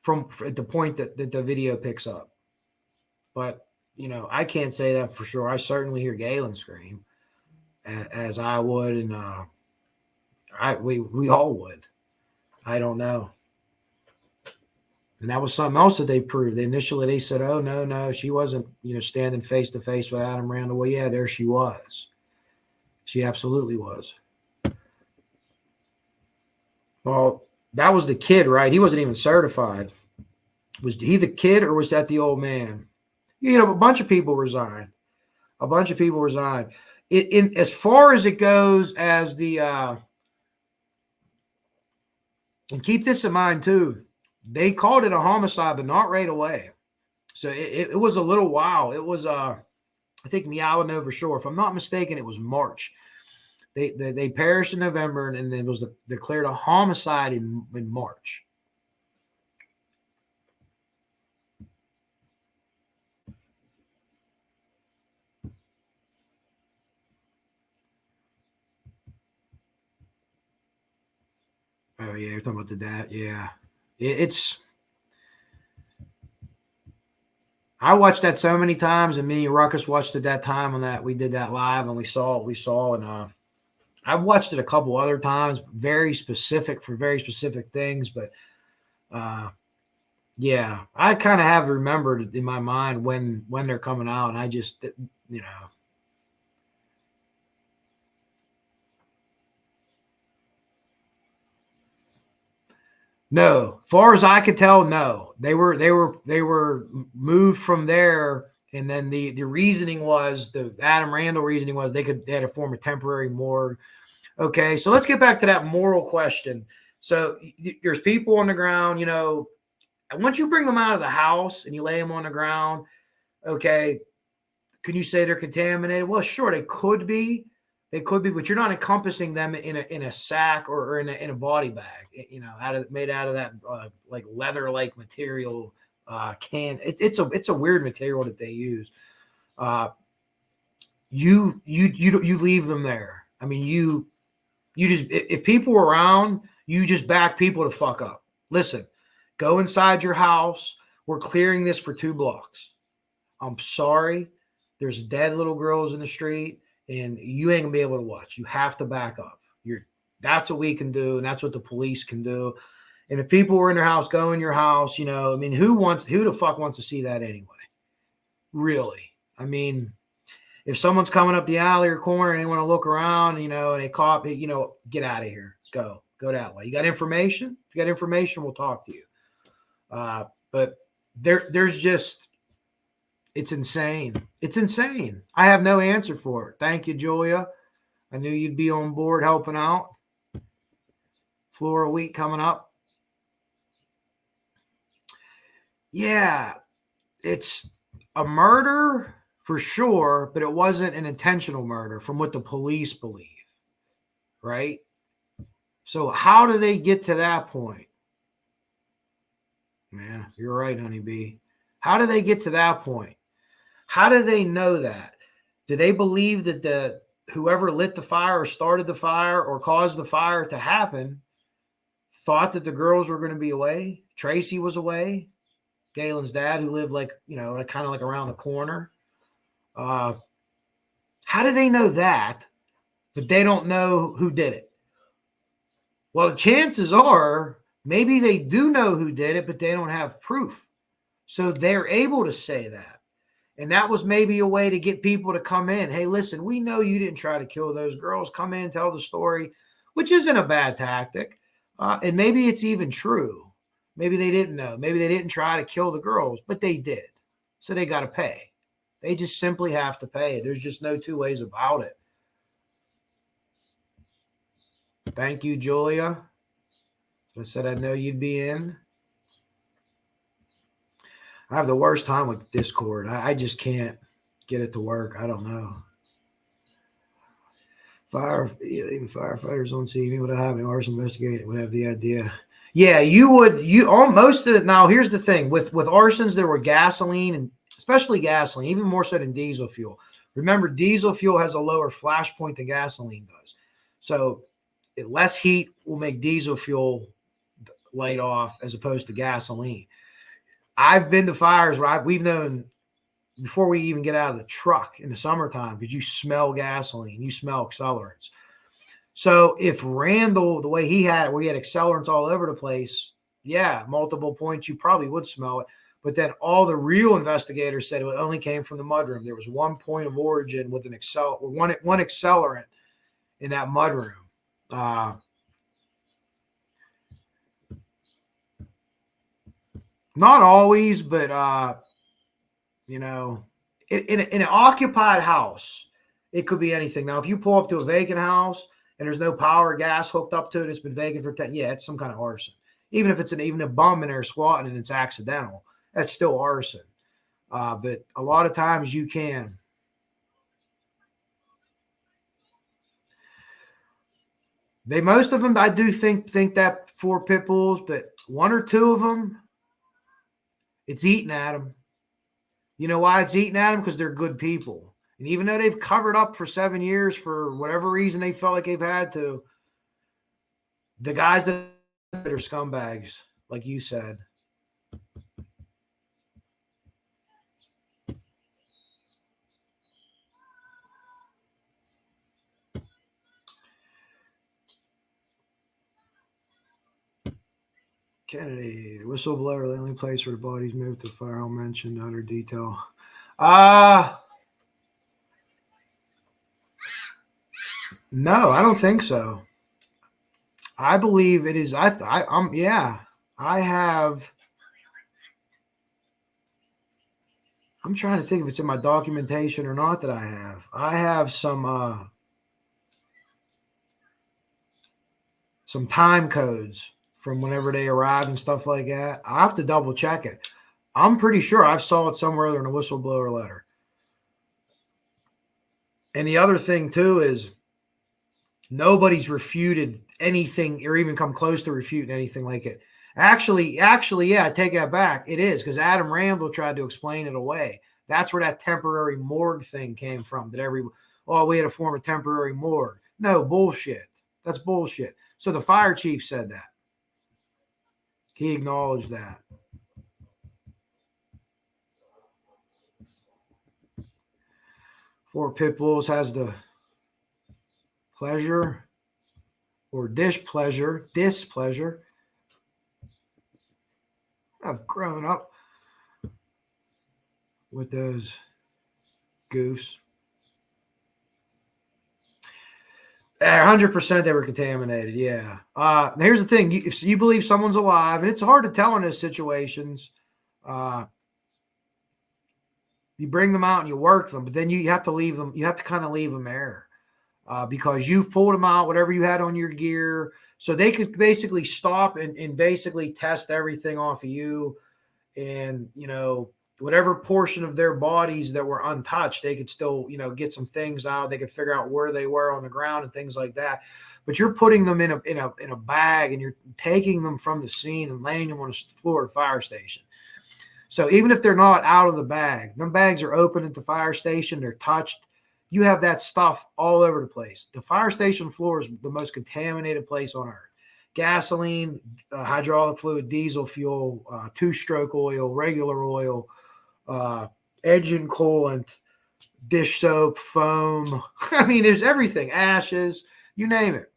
From at the point that the video picks up. But I can't say that for sure. I certainly hear Gaylin scream, as I would, and we all would. I don't know. And that was something else that they proved. Initially, they said, "Oh no, she wasn't, standing face to face with Adam Randall." Well, yeah, there she was. She absolutely was. Well, that was the kid, right? He wasn't even certified. Was he the kid, or was that the old man? A bunch of people resigned. In as far as it goes as the and keep this in mind too, they called it a homicide, but not right away. So it was a little while. It was I think Meow know for sure. If I'm not mistaken, it was March. They perished in November, and then it was declared a homicide in March. Oh, yeah, you're talking about the dad. Yeah. I watched that so many times, and me and Ruckus watched it that time on that. We did that live, and we saw, and I've watched it a couple other times, very specific things, but yeah, I kind of have remembered in my mind when they're coming out, and I just, No, far as I could tell, no. They were moved from there, and then the reasoning was, the Adam Randall reasoning was they had to form a temporary morgue. Okay, so let's get back to that moral question. So there's people on the ground, and once you bring them out of the house and you lay them on the ground, okay, can you say they're contaminated? Well, sure, they could be. But you're not encompassing them in a sack or in a body bag, made out of that like leather-like material. It's a weird material that they use. You leave them there. I mean, you if people were around, you just back people to fuck up. Listen, go inside your house. We're clearing this for 2 blocks. I'm sorry. There's dead little girls in the street, and you ain't gonna be able to watch. You have to back up. That's what we can do, and that's what the police can do. And if people were in their house, go in your house. You know, I mean, who the fuck wants to see that anyway? Really? I mean, if someone's coming up the alley or corner and they want to look around, you know, and they cop, you know, get out of here. Go that way. You got information? If you got information, we'll talk to you. But there's just, it's insane. It's insane. I have no answer for it. Thank you, Julia. I knew you'd be on board helping out. Flora week coming up. Yeah, it's a murder for sure, but it wasn't an intentional murder from what the police believe, right? So how do they get to that point? Yeah, you're right, honeybee. How do they get to that point? How do they know that? Do they believe that whoever lit the fire or started the fire or caused the fire to happen thought that the girls were going to be away? Tracy was away. Gaylin's dad, who lived like, you know, kind of like around the corner. How do they know that, but they don't know who did it? Well, the chances are maybe they do know who did it, but they don't have proof. So they're able to say that. And that was maybe a way to get people to come in. Hey, listen, we know you didn't try to kill those girls. Come in, tell the story, which isn't a bad tactic. And maybe it's even true. Maybe they didn't know. Maybe they didn't try to kill the girls, but they did. So they got to pay. They just simply have to pay. There's just no 2 ways about it. Thank you, Julia. I said I know you'd be in. I have the worst time with Discord. I just can't get it to work. I don't know. Even firefighters on scene would have an arson investigate. Would have the idea. Yeah, you would. Most of it. Now, here's the thing with arsons, there were gasoline, and especially gasoline, even more so than diesel fuel. Remember, diesel fuel has a lower flash point than gasoline does. So less heat will make diesel fuel light off as opposed to gasoline. I've been to fires where we've known before we even get out of the truck in the summertime, because you smell gasoline, you smell accelerants. So if Randall, the way he had it, where he had accelerants all over the place, yeah, multiple points, you probably would smell it. But then all the real investigators said it only came from the mudroom. There was 1 point of origin with one accelerant in that mudroom. Not always, but you know, in an occupied house, it could be anything. Now, if you pull up to a vacant house and there's no power or gas hooked up to it, it's been vacant for 10, yeah, it's some kind of arson. Even if it's even a bum in there squatting and it's accidental, that's still arson. But a lot of times you can. Most of them, I do think that 4 pit bulls, but 1 or 2 of them, it's eating at them. You know why it's eating at them? Because they're good people. And even though they've covered up for 7 years for whatever reason they felt like they've had to, the guys that are scumbags, like you said. Kennedy, whistleblower, the only place where the bodies moved to fire home mentioned under detail. No, I don't think so. I believe it is. I have. I'm trying to think if it's in my documentation or not that I have. I have some time codes from whenever they arrived and stuff like that. I have to double check it. I'm pretty sure I saw it somewhere in a whistleblower letter. And the other thing too is nobody's refuted anything or even come close to refuting anything like it. Actually, yeah, I take that back. It is, because Adam Randall tried to explain it away. That's where that temporary morgue thing came from. We had to form a temporary morgue. No, bullshit. That's bullshit. So the fire chief said that. He acknowledged that. Four pit bulls has the pleasure or displeasure of growing up with those goofs. 100% they were contaminated. Yeah. Here's the thing: if you believe someone's alive, and it's hard to tell in those situations, you bring them out and you work them, but then you have to leave them. You have to kind of leave them there because you've pulled them out, whatever you had on your gear, so they could basically stop and basically test everything off of you, and whatever portion of their bodies that were untouched, they could still, get some things out. They could figure out where they were on the ground and things like that. But you're putting them in a bag, and you're taking them from the scene and laying them on the floor of the fire station. So even if they're not out of the bag, them bags are open at the fire station. They're touched. You have that stuff all over the place. The fire station floor is the most contaminated place on earth. Gasoline, hydraulic fluid, diesel fuel, two-stroke oil, regular oil, engine coolant, dish soap, foam. I mean, there's everything, ashes, you name it.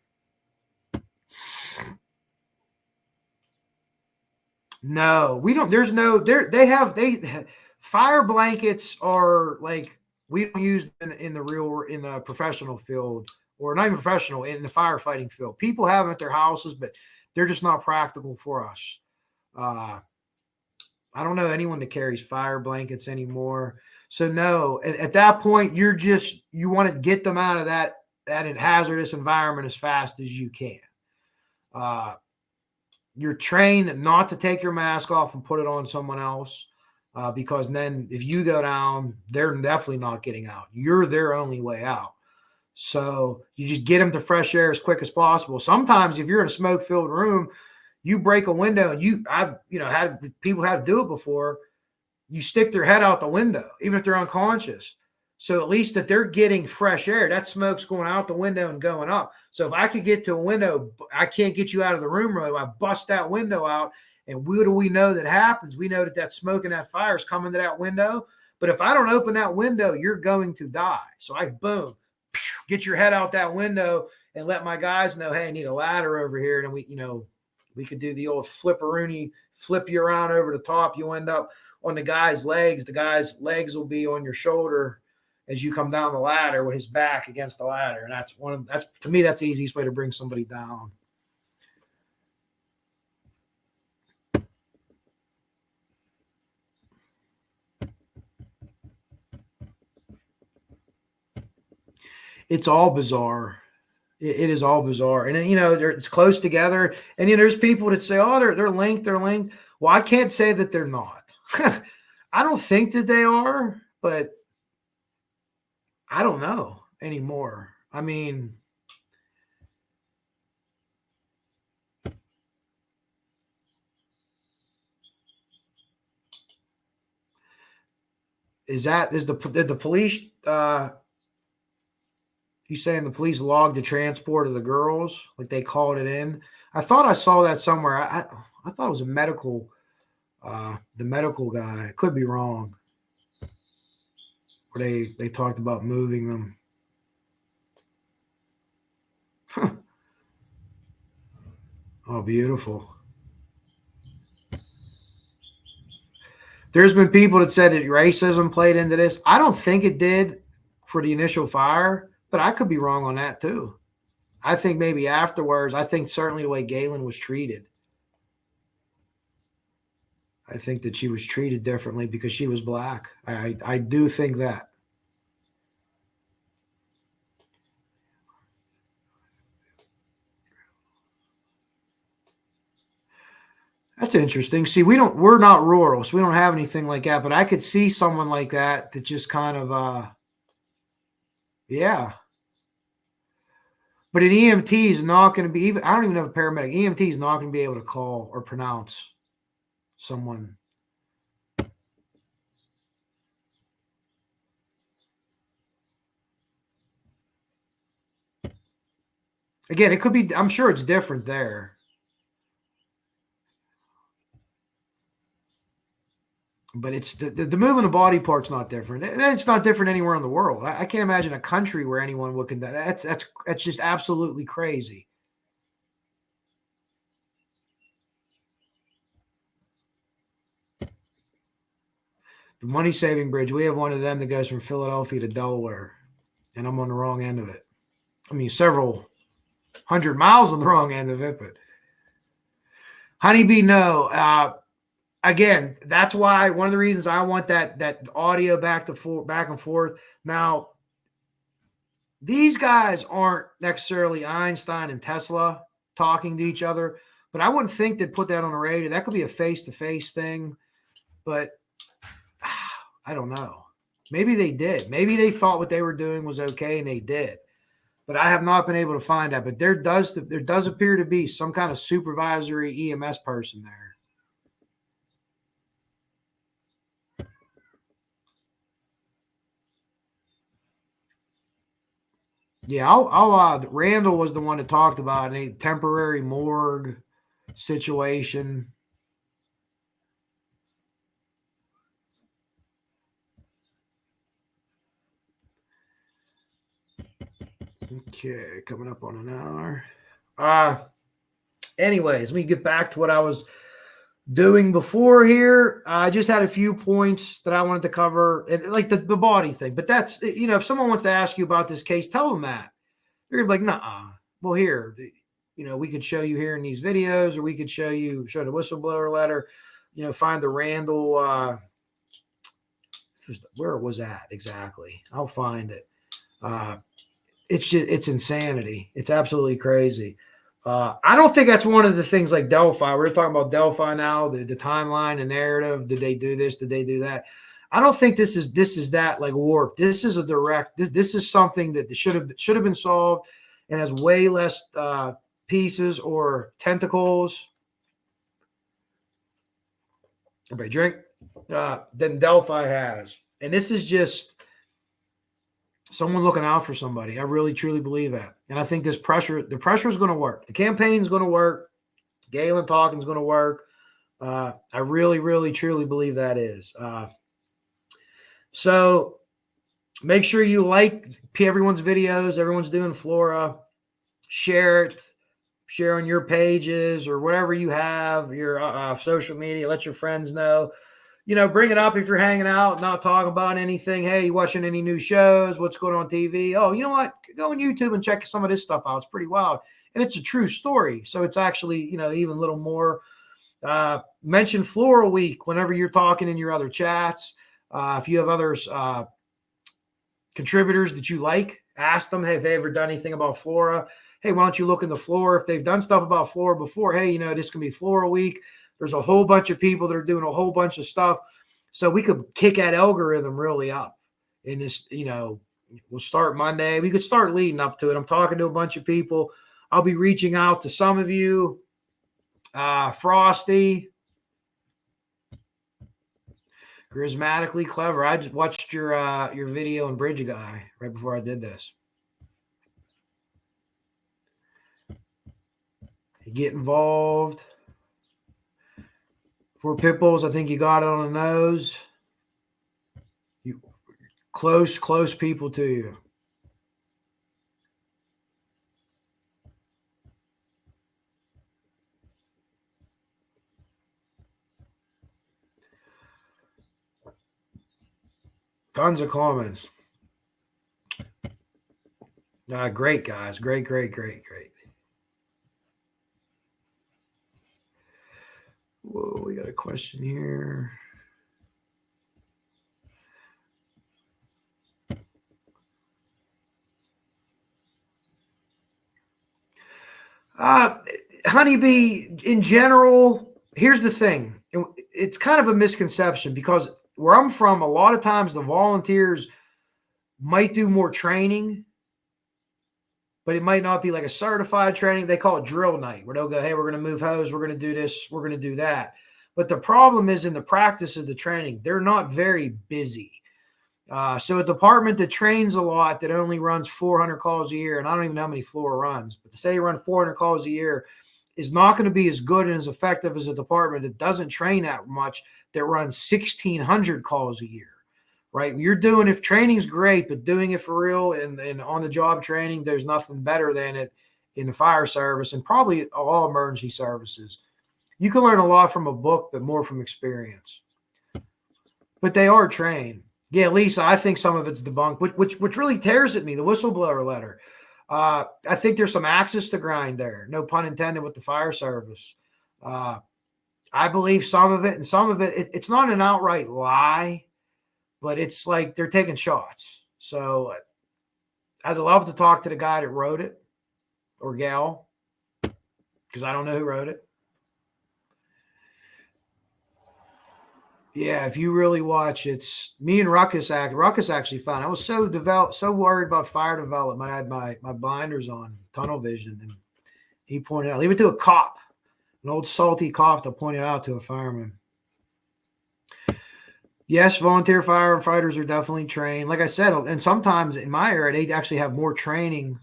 No, we don't. There's no, they fire blankets are like, we don't use in the professional field, or not even professional, in the firefighting field. People have them at their houses, but they're just not practical for us. I don't know anyone that carries fire blankets anymore. So no, at that point, you want to get them out of that hazardous environment as fast as you can. You're trained not to take your mask off and put it on someone else, because then if you go down, they're definitely not getting out. You're their only way out. So you just get them to fresh air as quick as possible. Sometimes if you're in a smoke-filled room, you break a window, and I've had people have to do it before. You stick their head out the window, even if they're unconscious. So at least that they're getting fresh air. That smoke's going out the window and going up. So if I could get to a window, I can't get you out of the room really. I bust that window out, and what do we know that happens? We know that smoke and that fire is coming to that window. But if I don't open that window, you're going to die. So I boom, get your head out that window and let my guys know, hey, I need a ladder over here. And we could do the old flipperoonie, flip you around over the top. You end up on the guy's legs. The guy's legs will be on your shoulder as you come down the ladder with his back against the ladder. And that's to me, that's the easiest way to bring somebody down. It's all bizarre. It is all bizarre. And it's close together. And there's people that say, oh, they're linked. They're linked. Well, I can't say that they're not. I don't think that they are, but I don't know anymore. I mean, did the police, you saying the police logged the transport of the girls, like they called it in? I thought I saw that somewhere. I thought it was a medical, the medical guy. I could be wrong. Where they talked about moving them. Huh. Oh, beautiful. There's been people that said that racism played into this. I don't think it did for the initial fire, but I could be wrong on that too. I think maybe afterwards, I think certainly the way Gaylin was treated. I think that she was treated differently because she was black. I do think that. That's interesting. See, we're not rural, so we don't have anything like that, but I could see someone like that just kind of, yeah. But an EMT is not going to be, I don't even have a paramedic. EMT is not going to be able to call or pronounce someone. Again, it could be, I'm sure it's different there. But it's the moving the body part's not different. And it's not different anywhere in the world. I can't imagine a country where anyone would conduct that's just absolutely crazy. The money saving bridge, we have one of them that goes from Philadelphia to Delaware, and I'm on the wrong end of it. I mean, several 100 miles on the wrong end of it, but Honeybee, no. Again, that's why one of the reasons I want that audio back and forth. Now, these guys aren't necessarily Einstein and Tesla talking to each other, but I wouldn't think they'd put that on the radio. That could be a face-to-face thing, but I don't know. Maybe they did. Maybe they thought what they were doing was okay, and they did. But I have not been able to find that. But there does appear to be some kind of supervisory EMS person there. Yeah, Randall was the one that talked about a temporary morgue situation. Okay, coming up on an hour. Anyways, let me get back to what I was doing before here. I just had a few points that I wanted to cover, like the body thing. But that's, if someone wants to ask you about this case, tell them that. You're gonna be like, nah. Well, here, we could show you here in these videos, or we could show the whistleblower letter. Find the Randall. Where was that exactly? I'll find it. It's insanity. It's absolutely crazy. I don't think that's one of the things like Delphi. We're talking about Delphi now, the timeline, the narrative. Did they do this? Did they do that? I don't think this is that like warped. This is a direct. This is something that should have been solved, and has way less pieces or tentacles. Everybody drink. Than Delphi has, and this is just someone looking out for somebody. I really, truly believe that. And I think the pressure is going to work. The campaign is going to work. Gaylin talking is going to work. I really, really, truly believe that is. So make sure you like everyone's videos. Everyone's doing Flora. Share it. Share on your pages or whatever you have, your social media. Let your friends know. Bring it up if you're hanging out, not talking about anything. Hey, you watching any new shows? What's going on TV? Oh, you know what? Go on YouTube and check some of this stuff out. It's pretty wild. And it's a true story. So it's actually, even a little more. Mention Flora Week whenever you're talking in your other chats. If you have others, contributors that you like, ask them, hey, have they ever done anything about Flora? Hey, why don't you look into Flora? If they've done stuff about Flora before, hey, this can be Flora Week. There's a whole bunch of people that are doing a whole bunch of stuff. So we could kick that algorithm really up. And this, we'll start Monday. We could start leading up to it. I'm talking to a bunch of people. I'll be reaching out to some of you. Frosty. Charismatically clever. I just watched your video on Bridge Guy right before I did this. You get involved. For pit bulls, I think you got it on the nose. You close people to you. Tons of comments. Great guys. Great. Whoa, we got a question here. Honeybee, in general, here's the thing. It's kind of a misconception because where I'm from, a lot of times the volunteers might do more training, but it might not be like a certified training. They call it drill night, where they'll go, hey, we're going to move hose. We're going to do this. We're going to do that. But the problem is in the practice of the training, they're not very busy. So a department that trains a lot that only runs 400 calls a year, and I don't even know how many Flora runs, but to say you run 400 calls a year is not going to be as good and as effective as a department that doesn't train that much, that runs 1,600 calls a year, right? You're doing, if training's great, but doing it for real and on the job training, there's nothing better than it in the fire service and probably all emergency services. You can learn a lot from a book, but more from experience. But they are trained. Yeah, Lisa, I think some of it's debunked, which really tears at me, the whistleblower letter. I think there's some axes to grind there. No pun intended with the fire service. I believe some of it, and some of it, it's not an outright lie, but it's like they're taking shots. So I'd love to talk to the guy that wrote it, or gal, because I don't know who wrote it. Yeah, if you really watch, it's me and Ruckus. Ruckus actually found. I was so worried about fire development. I had my blinders on, tunnel vision, and he pointed out. Leave it to a cop, an old salty cop, to point it out to a fireman. Yes, volunteer firefighters are definitely trained. Like I said, and sometimes in my area, they actually have more training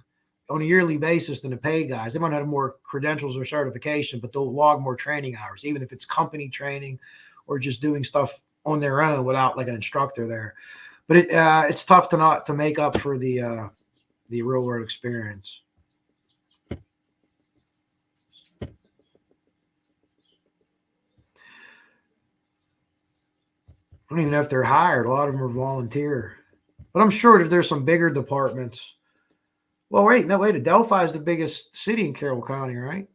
on a yearly basis than the paid guys. They might have more credentials or certification, but they'll log more training hours, even if it's company training or just doing stuff on their own without like an instructor there. But it's tough to make up for the real world experience. I don't even know if they're hired. A lot of them are volunteer, but I'm sure that there's some bigger departments. Well, wait, Adelphi is the biggest city in Carroll County, right?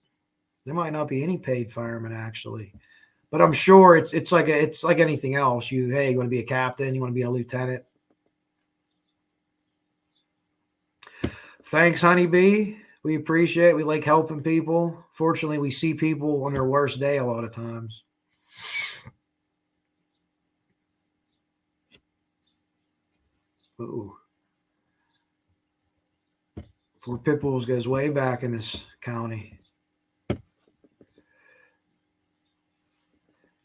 There might not be any paid firemen actually. But I'm sure it's like anything else. You want to be a captain, you want to be a lieutenant. Thanks, Honeybee. We appreciate it. We like helping people. Fortunately, we see people on their worst day a lot of times. Ooh. For Pitbulls goes way back in this county.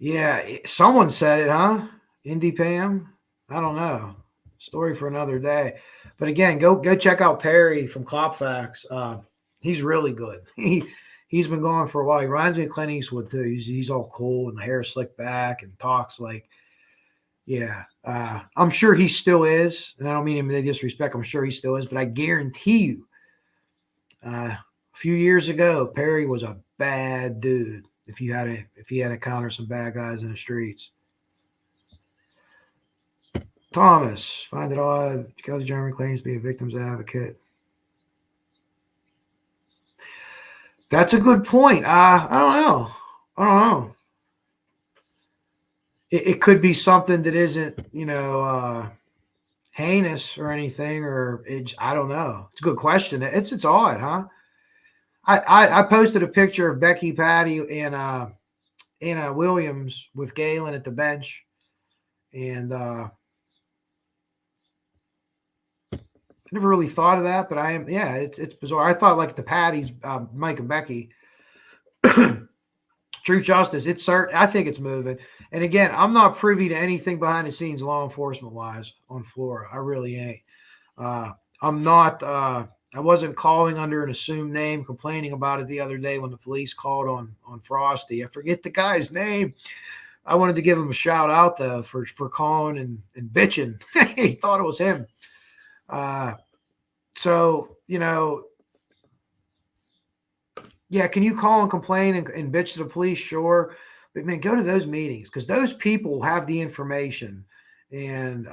Yeah, someone said it, huh? Indy Pam? I don't know. Story for another day. But again, go check out Perry from Copfax. He's really good. He's been going for a while. He reminds me of Clint Eastwood too. He's all cool and the hair slicked back and talks like, yeah. I'm sure he still is, and I don't mean him in disrespect. I'm sure he still is, but I guarantee you, a few years ago, Perry was a bad dude. If he had to encounter some bad guys in the streets. Thomas, find it odd because Jeremy claims to be a victim's advocate. That's a good point. I don't know. It could be something that isn't, heinous or anything, or I don't know. It's a good question. It's odd, huh? I posted a picture of Becky Patty and Anna Williams with Gaylin at the bench, and I never really thought of that, but it's bizarre. I thought like the Patties, Mike and Becky. Truth Justice, it's certain. I think it's moving. And again, I'm not privy to anything behind the scenes law enforcement wise on Flora. I really ain't. I'm not. I wasn't calling under an assumed name, complaining about it the other day when the police called on Frosty. I forget the guy's name. I wanted to give him a shout out though for calling and bitching. He thought it was him. So yeah, can you call and complain and bitch to the police? Sure. But man, go to those meetings because those people have the information. And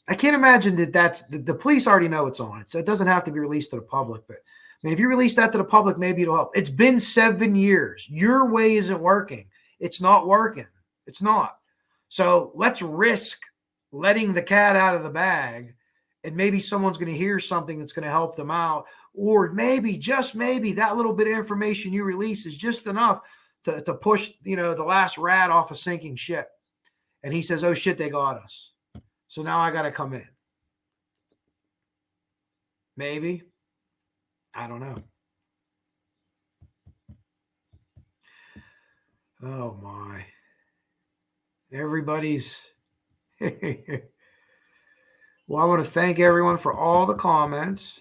I can't imagine that's the police already know it's on it. So it doesn't have to be released to the public. But I mean, if you release that to the public, maybe it'll help. It's been 7 years. Your way isn't working. It's not working. It's not. So let's risk letting the cat out of the bag. And maybe someone's going to hear something that's going to help them out. Or maybe, just maybe, that little bit of information you release is just enough to push, the last rat off a sinking ship. And he says, oh, shit, they got us. So now I got to come in. Maybe. I don't know. Oh, my. Everybody's... Well, I want to thank everyone for all the comments.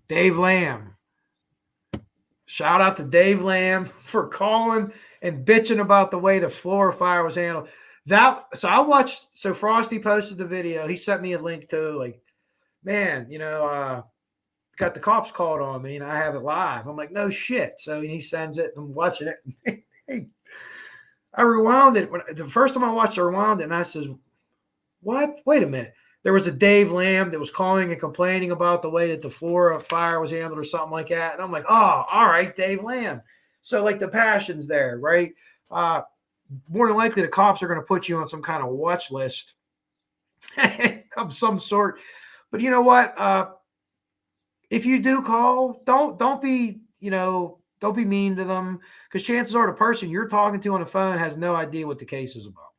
Dave Lamb. Shout out to Dave Lamb for calling and bitching about the way the Flora fire was handled. So Frosty posted the video. He sent me a link to, like, man, got the cops called on me and I have it live. I'm like, no shit. So he sends it. I'm watching it. I rewound it. The first time I watched it, I rewound it and I says, what? Wait a minute. There was a Dave Lamb that was calling and complaining about the way that the Flora fire was handled or something like that. And I'm like, oh, all right, Dave Lamb. So, like, the passion's there, right? More than likely, the cops are going to put you on some kind of watch list of some sort. But you know what? If you do call, don't be mean to them, because chances are the person you're talking to on the phone has no idea what the case is about.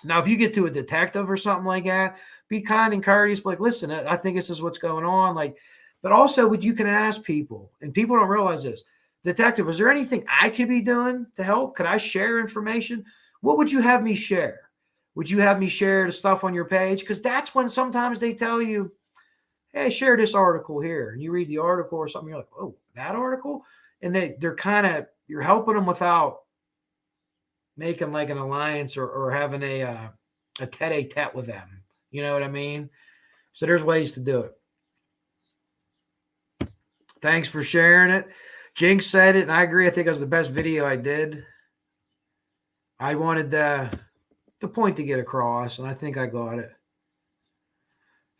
Now, if you get to a detective or something like that, be kind and courteous. Like, listen, I think this is what's going on. Like, but also what you can ask people, and people don't realize this. Detective, is there anything I could be doing to help? Could I share information? What would you have me share? Would you have me share the stuff on your page? Because that's when sometimes they tell you, hey, share this article here. And you read the article or something, you're like, oh, that article? And they're kind of, you're helping them without making like an alliance or having a tete-a-tete with them. You know what I mean? So there's ways to do it. Thanks for sharing it. Jinx said it, and I agree. I think it was the best video I did. I wanted the point to get across, and I think I got it.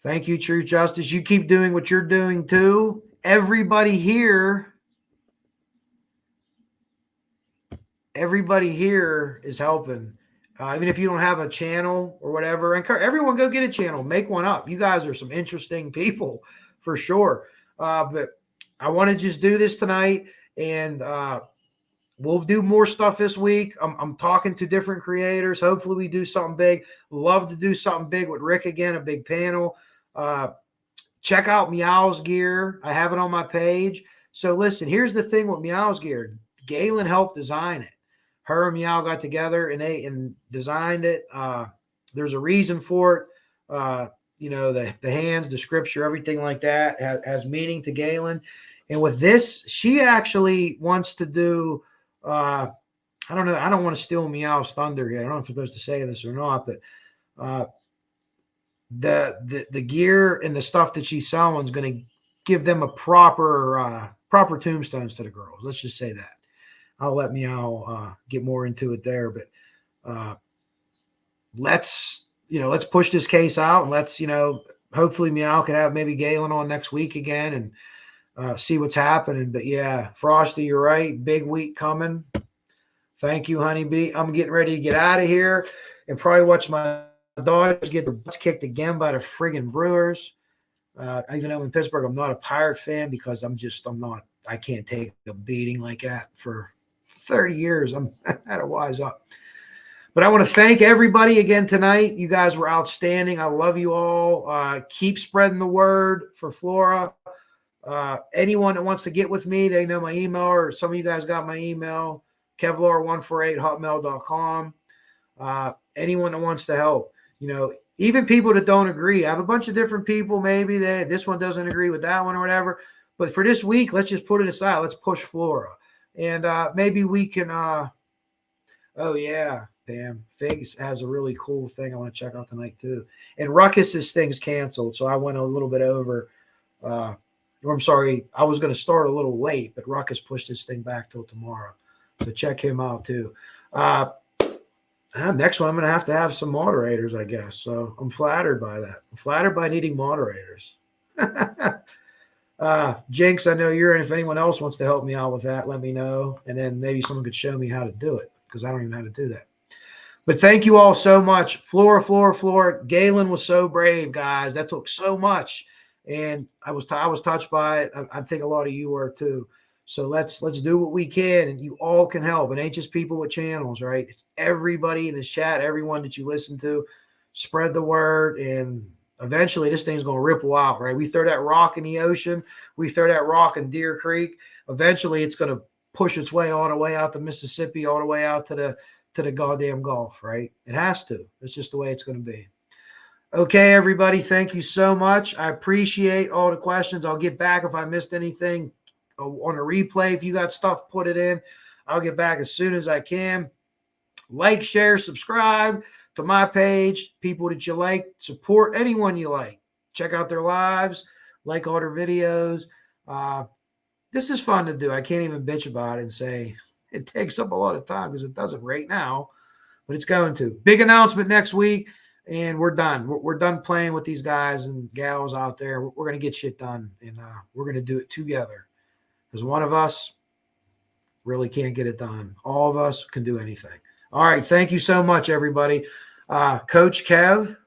Thank you, True Justice. You keep doing what you're doing too. Everybody here is helping. Even if you don't have a channel or whatever, everyone go get a channel, make one up. You guys are some interesting people for sure. But I want to just do this tonight, and we'll do more stuff this week. I'm talking to different creators. Hopefully we do something big. Love to do something big with Rick again, a big panel. Check out Meow's gear. I have it on my page. So listen, here's the thing with Meow's gear. Gaylin helped design it. Her and Meow got together and designed it. There's a reason for it. The hands, the scripture, everything like that has meaning to Gaylin. And with this, she actually wants to do, I don't know. I don't want to steal Meow's thunder here. I don't know if I'm supposed to say this or not, but the gear and the stuff that she's selling is going to give them a proper tombstones to the girls. Let's just say that. I'll let Meow get more into it there, but let's push this case out, and let's, hopefully Meow can have maybe Gaylin on next week again and see what's happening. But yeah, Frosty, you're right. Big week coming. Thank you, Honeybee. I'm getting ready to get out of here and probably watch my Dodgers get their butts kicked again by the friggin' Brewers. Even though in Pittsburgh, I'm not a Pirate fan because I can't take a beating like that for 30 years. I'm had to wise up. But I want to thank everybody again tonight. You guys were outstanding. I love you all. Keep spreading the word for Flora. Anyone that wants to get with me, they know my email, or some of you guys got my email, kevlar148hotmail.com. Anyone that wants to help, even people that don't agree. I have a bunch of different people. Maybe this one doesn't agree with that one or whatever. But for this week, let's just put it aside. Let's push Flora. And maybe we can oh yeah, Pam. Figs has a really cool thing I want to check out tonight too. And Ruckus's thing's canceled, so I went a little bit over. I'm sorry, I was going to start a little late, but Ruckus pushed his thing back till tomorrow. So check him out too. Next one, I'm going to have some moderators, I guess. So I'm flattered by that. I'm flattered by needing moderators. Jinx, I know you're in. If anyone else wants to help me out with that, let me know. And then maybe someone could show me how to do it, because I don't even know how to do that. But thank you all so much. Flora. Gaylin was so brave, guys. That took so much. And I was touched by it. I think a lot of you were too. So let's do what we can, and you all can help. It ain't just people with channels, right? It's everybody in this chat, everyone that you listen to. Spread the word, and eventually this thing's going to ripple out, right? We throw that rock in the ocean. We throw that rock in Deer Creek. Eventually it's going to push its way all the way out to Mississippi, all the way out to to the goddamn golf, right? It has to. It's just the way it's going to be. Okay, everybody, thank you so much. I appreciate all the questions. I'll get back if I missed anything on a replay. If you got stuff, put it in. I'll get back as soon as I can. Like, share, subscribe to my page. People that you like, support anyone you like. Check out their lives, like all their videos. This is fun to do. I can't even bitch about it and say it takes up a lot of time because it doesn't right now, but it's going to. Big announcement next week. And we're done. We're done playing with these guys and gals out there. We're going to get shit done, and we're going to do it together because one of us really can't get it done. All of us can do anything. All right. Thank you so much, everybody. Coach Kev,